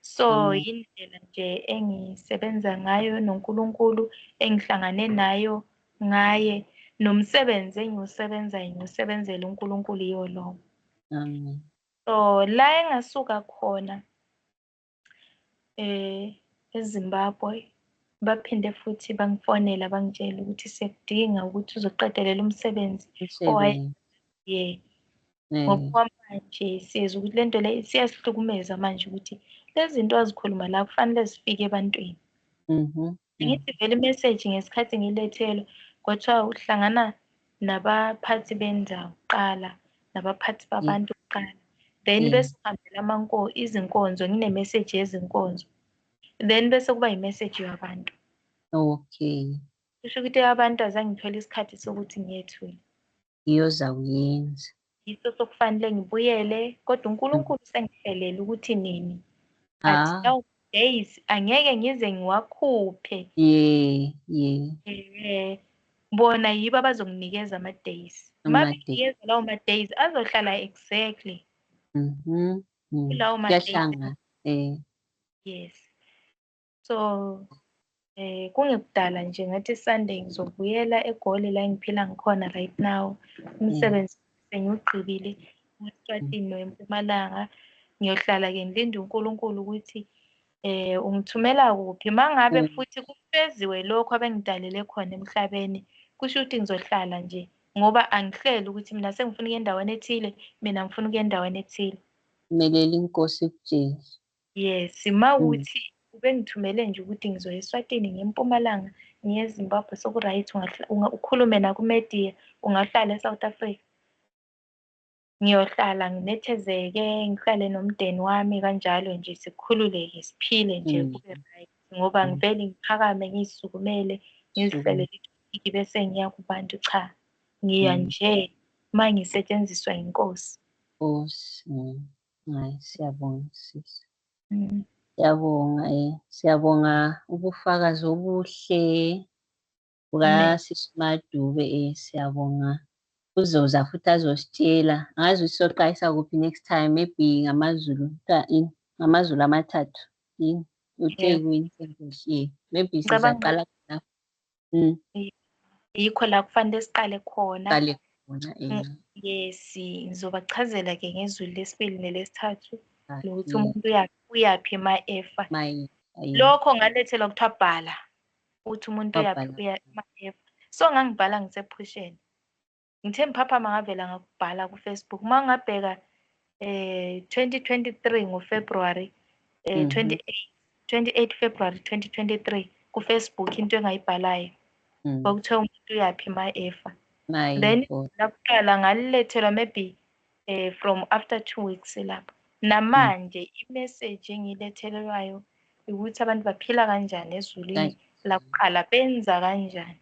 So indlela nje engisebenza ngayo noNkulunkulu engihlangane nayo ngaye nomsebenzi engiwusebenzayo ngiwusebenzela uNkulunkulu yiwo lowo. Amen. So la engasuka khona eZimbabwe baphinde futhi bangifonela bangitshela ukuthi siyakudinga ukuthi uzoqedelela umsebenzi ngoba manje siyezwa ukuthi lento le siyasihlukumeza manje ukuthi lezi zinto azikhuluma la kufanele zifike ebantwini. Ngithi vele imeseji ngesikhathi ngilethelwa kwathiwa uhlangana nabaphathi bendawo kuqala nabaphathi babantu kuqala, then bese uhambela izinkonzo, nginemeseji yezinkonzo, then bese kuba imeseji yabantu. Okay. Kusho ukuthi abantu azange ngithole isikhathi sokuthi ngiyethule. Iyoza kuyenza. Yiso sokufanele ngibuyele kodwa uNkulunkulu sengihlelele ukuthi nini. But lawo days angeke ngize ngiwakhuphe. Bona yibo abazonginikeza ama-days. Mabenikeza lawo ma-days azohlala exactly. Kulawo ma-days. Yes. So kungekudala nje ngathi Sunday ngizobuyela eGoli la ngiphila ngikhona right now. Umsebenzi sengiwugqibile eSwatini noeMpumalanga. Ngiyohlala ke ngilinde uNkulunkulu ukuthi ungithumela kuphi. Mangabe futhi kufeziwe lokho abengidalele khona emhlabeni kusho ukuthi ngizohlala nje ngoba angihleli ukuthi mina sengifuna ukuya endaweni ethile, mina ngifuna ukuya endaweni ethile. Melela inkosi kuJesu. Yes, mawukuthi ubengithumele nje ukuthi ngizoya eSwatini ngeMpumalanga ngiye eZimbabwe soku-right ukhulume nakumedia ungahlala eSouth Africa. Ngiyohlala nginethezeke ngihlale nomndeni wami kanjalo nje sikhululeke siphile nje kube right ngoba ngivele ngiphakame ngisukumele ngizihlelele ithopiki bese ngiya kubantu cha. Ngiya nje mangisetshenziswa inkosi. Hayi siyabonga sisi. Siyabonga ubufakazi obuhle bukaSisi Madube. Siyabonga uzoza futhi azositshela ngazi usoqayisa kuphi next time maybe ngamaZulu ngamazulu amathathu uThekwini maybe sizaqala lapho. Yikho la kufanele siqale khona. Yes, ngizobachazela ke ngezulu lesibili nelesithathu lokuthi umuntu uyaphi ema-Efa. Lokho ngalethelwa kuthiwa bhala ukuthi umuntu uyaphi ema-Efa. So ngangibhala ngisephusheni. Ngithe mphaphama ngavela ngakubhala kuFacebook. Mangabheka 2023 ngoFebruary 28 February 2023 kuFacebook into engayibhalayo. Kwakuthiwa umuntu uyaphi ema-Efa. Then lakuqala ngalilethelwa maybe from after 2 weeks lapho. Namanje imessage engilethelwayo ukuthi abantu baphila kanjani ezulwini lakuqala benza kanjani.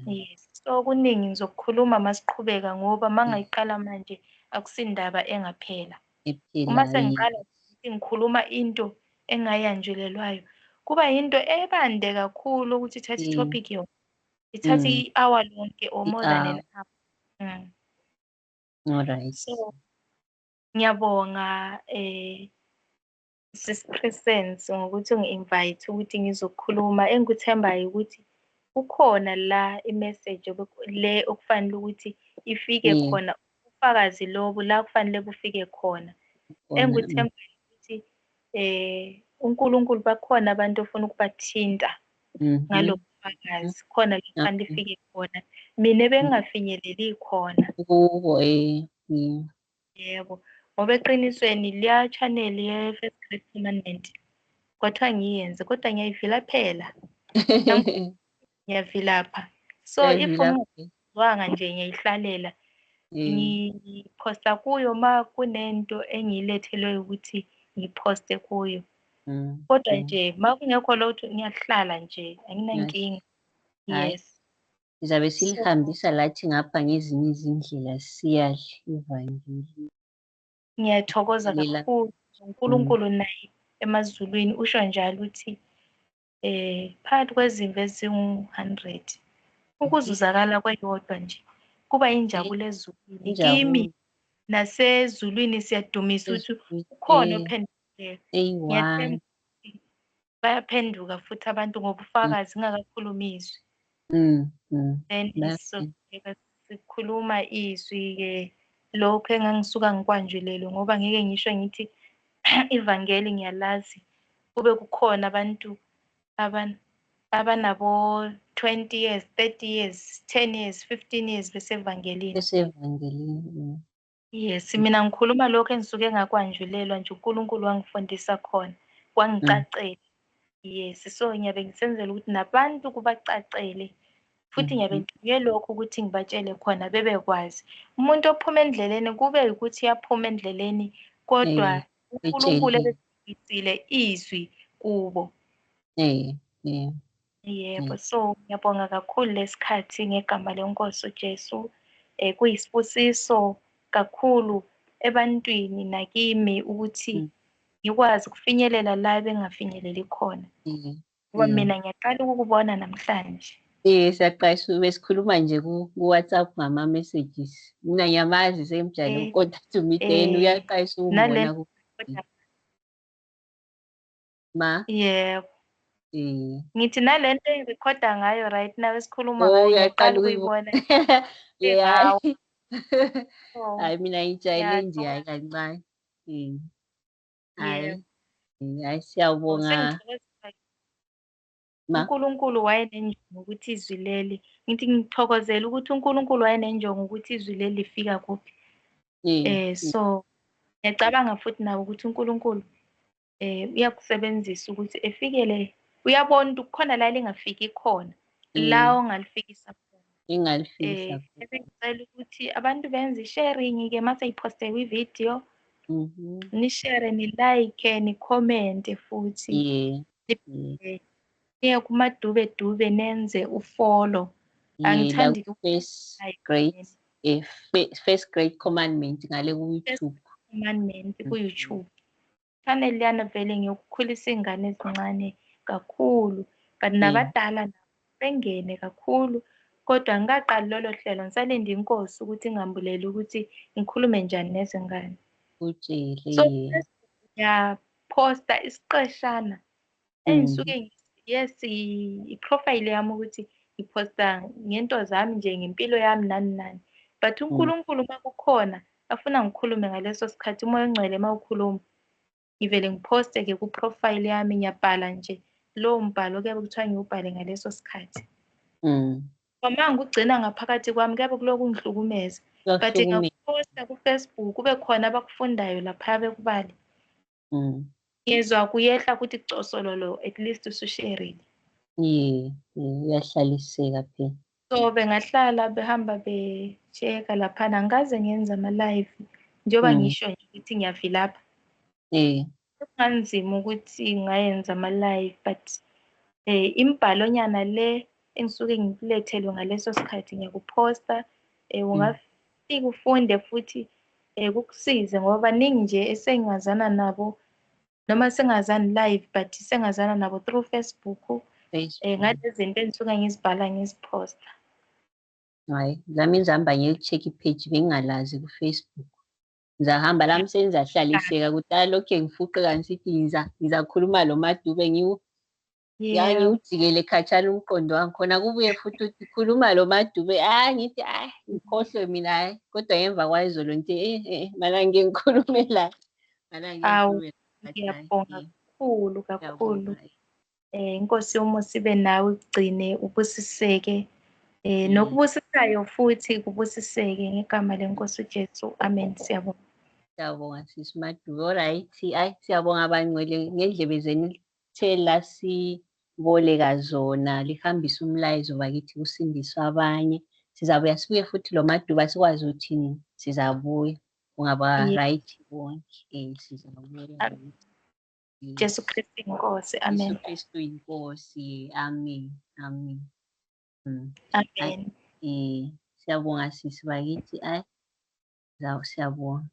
Yes. So kuningi ngizokukhuluma masiqhubeka ngoba mangayiqala manje akusindaba engaphela. Uma sengiqala ukuthi ngikhuluma into engayanjulelwayo kuba yinto ebande kakhulu ukuthi ithathe itopic yona. Ithathe i-hour lonke or more than an hour. Alright. So ngiyabonga Sis Presence ngokuthi ungi-invite ukuthi ngizokhuluma. Engikuthembayo ukuthi kukhona la imessage le okufanele ukuthi ifike khona ufakazi lobu la kufanele kufike khona. Engikuthembayo ukuthi uNkulunkulu bakhona abantu ofuna ukubathinta ngalo bufakazi khona la kufanele ifike khona. Mina bengingafinyeleli khona. Kubo Yebo. ngoba eqinisweni leya channel ye-First Great Commandment kwathiwa ngiyenze kodwa ngiyayivilaphela ngiyavilapha so if ngingazwanga nje ngiyayihlalela ngiphosta kuyo ma kunento engiyilethelwe ukuthi ngiphoste kuyo kodwa nje ma kungekho lutho ngiyahlala nje anginankinga. Yes. Sizabe silihambisa lathi ngapha ngezinye izindlela siyadla ivangeli. Ngiyathokoza kakhulu uNkulunkulu naye emazulwini usho njalo ukuthi phakathi kwezimvu ezingu-100 ukuzuzakala kweyodwa nje kuba injabulo ezulwini. Kimi nasezulwini siyadumisa ukuthi ukhona ophendukileyo. Ngiyathemba ukuthi bayaphenduka futhi abantu ngobufakazi ngingakakhulumiswi. Then sikhuluma izwi-ke lokho engangisuka ngikwanjulelwe ngoba ngeke ngisho ngithi ivangeli ngiyalazi kube kukhona abantu abanabo 20 years, 30 years, 10 years, 15 years besevangelini. Yes, mina ngikhuluma lokho engisuke ngakwanjulelwa nje uNkulunkulu wangifundisa khona kwangicacela. Yes, so ngiyabe ngisenzela ukuthi nabantu kubacacele futhi ngiyabe ngithuke lokho ukuthi ngibatshele khona bebekwazi. Umuntu ophuma endleleni kube ukuthi yaphuma endleleni kodwa uNkulunkulu ebesifisile izwi kubo. Yebo, so ngiyabonga kakhulu lesikhathi ngegama lenkosi uJesu. Kuyisibusiso kakhulu ebantwini nakimi ukuthi ngikwazi ukufinyelela la bengafinyeleli khona. Ngoba mina ngiyaqala ukukubona namhlanje. Siyaqashwa besikhuluma nje ku-WhatsApp ngama-messages. Mina ngiyamazi semjani ukodwa Tumiten uyaqashwa ukubona ma. Yebo. Ngithi nalento engirikhoda ngayo right now esikhuluma ngayo ngiyaqala ukuyibona. Hayi mina ngijayele nje hayi kancane. Hayi siyabonga. uNkulunkulu wayenenjongo ukuthi izwi leli ngithi ngithokozela ukuthi uNkulunkulu wayenenjongo ukuthi izwi leli lifika kuphi. So ngiyacabanga futhi nawe ukuthi uNkulunkulu uyakusebenzisa ukuthi efikele uyabona ukuthi kukhona la lingafiki khona la ongalifikisa khona. Ngicela ukuthi abantu benze i-sharing-ke mase yiposte kwi-video ni-share ni-like ni-comment futhi. Niye kumadube nenze ufollow. Angithandi First Great Commandment ngale ku-YouTube. Commandment ku-YouTube. Channel yana vele ngiyokukhulisa ingane ezincane kakhulu but nabadala bengene kakhulu kodwa ngingaqali lolo hlelo ngisalinde inkosi ukuthi ingambuleli ukuthi ngikhulume njani nezingane. So ngiyaphosta isiqeshana engisuke i-profile yami ukuthi ngiphosta ngento zami nje ngempilo yami nani nani but uNkulunkulu makukhona afuna ngikhulume ngaleso sikhathi umoya ongcwele mawukhuluma ngivele ngiphoste-ke ku-profile yami ngiyabhala nje lowo mbhalo kuyabe kuthiwa ngiwubhale ngaleso sikhathi. Uma ngigcina ngaphakathi kwami kuyabe kuloku kungihlukumeza but ngakuphosta ku-Facebook kube khona abakufundayo lapha bekubale. Ngizwa kuyehla ukuthi cosololo at least usushareile. Uyahlaliseka phela. So bengahlala behamba becheka laphana ngikaze ngenza ama-live njengoba ngisho nje ukuthi ngiyavilapha. Kunganzima ukuthi ngayenza ama-live but imbhalonyana le engisuke ngikulethelwe ngaleso sikhathi ngiyakuphosta. Ungafika ufunde futhi kukusize ngoba baningi nje esengazana nabo noma sengazani live but sengazana nabo through Facebook. Ngale zinto engisuke ngizibhala ngiziphosta. Hayi zami ngizihamba ngiye-check ipage bengingalazi ku-Facebook. Ngizahamba lami sengizahlaliseka kudala lokho ngifuqe kanti sithi ngizakhuluma lo Madube ngiwujikele khatshana umqondo wami khona kubuye futhi uthi khuluma lo Madube ngithi ngikhohlwe mina hayi kodwa ngemva kwayizolo ngithi mana ngikhulume la. Ngiyabonga kakhulu. Inkosi yomusa ibe nawe ugcine ubusiseke nokubusisayo futhi kubusiseke ngegama lenkosi uJesu. Amen. Siyabonga. Siyabonga sisi Maduka. Alright, ayi siyabonga bangcwele ngendlebe zenu elithela siboleka zona lihambise umlayezo bakithi kusindiswa abanye. Sizabuya sibuye futhi lo Maduka sikwazi ukuthi sizabuya. Kungaba right bonke. Sizabuya. Jesu Kristu inkosi. Amen. Jesu Kristu inkosi. Amen. Amen. Amen. Siyabonga sisi bakithi. Ayi siyabonga.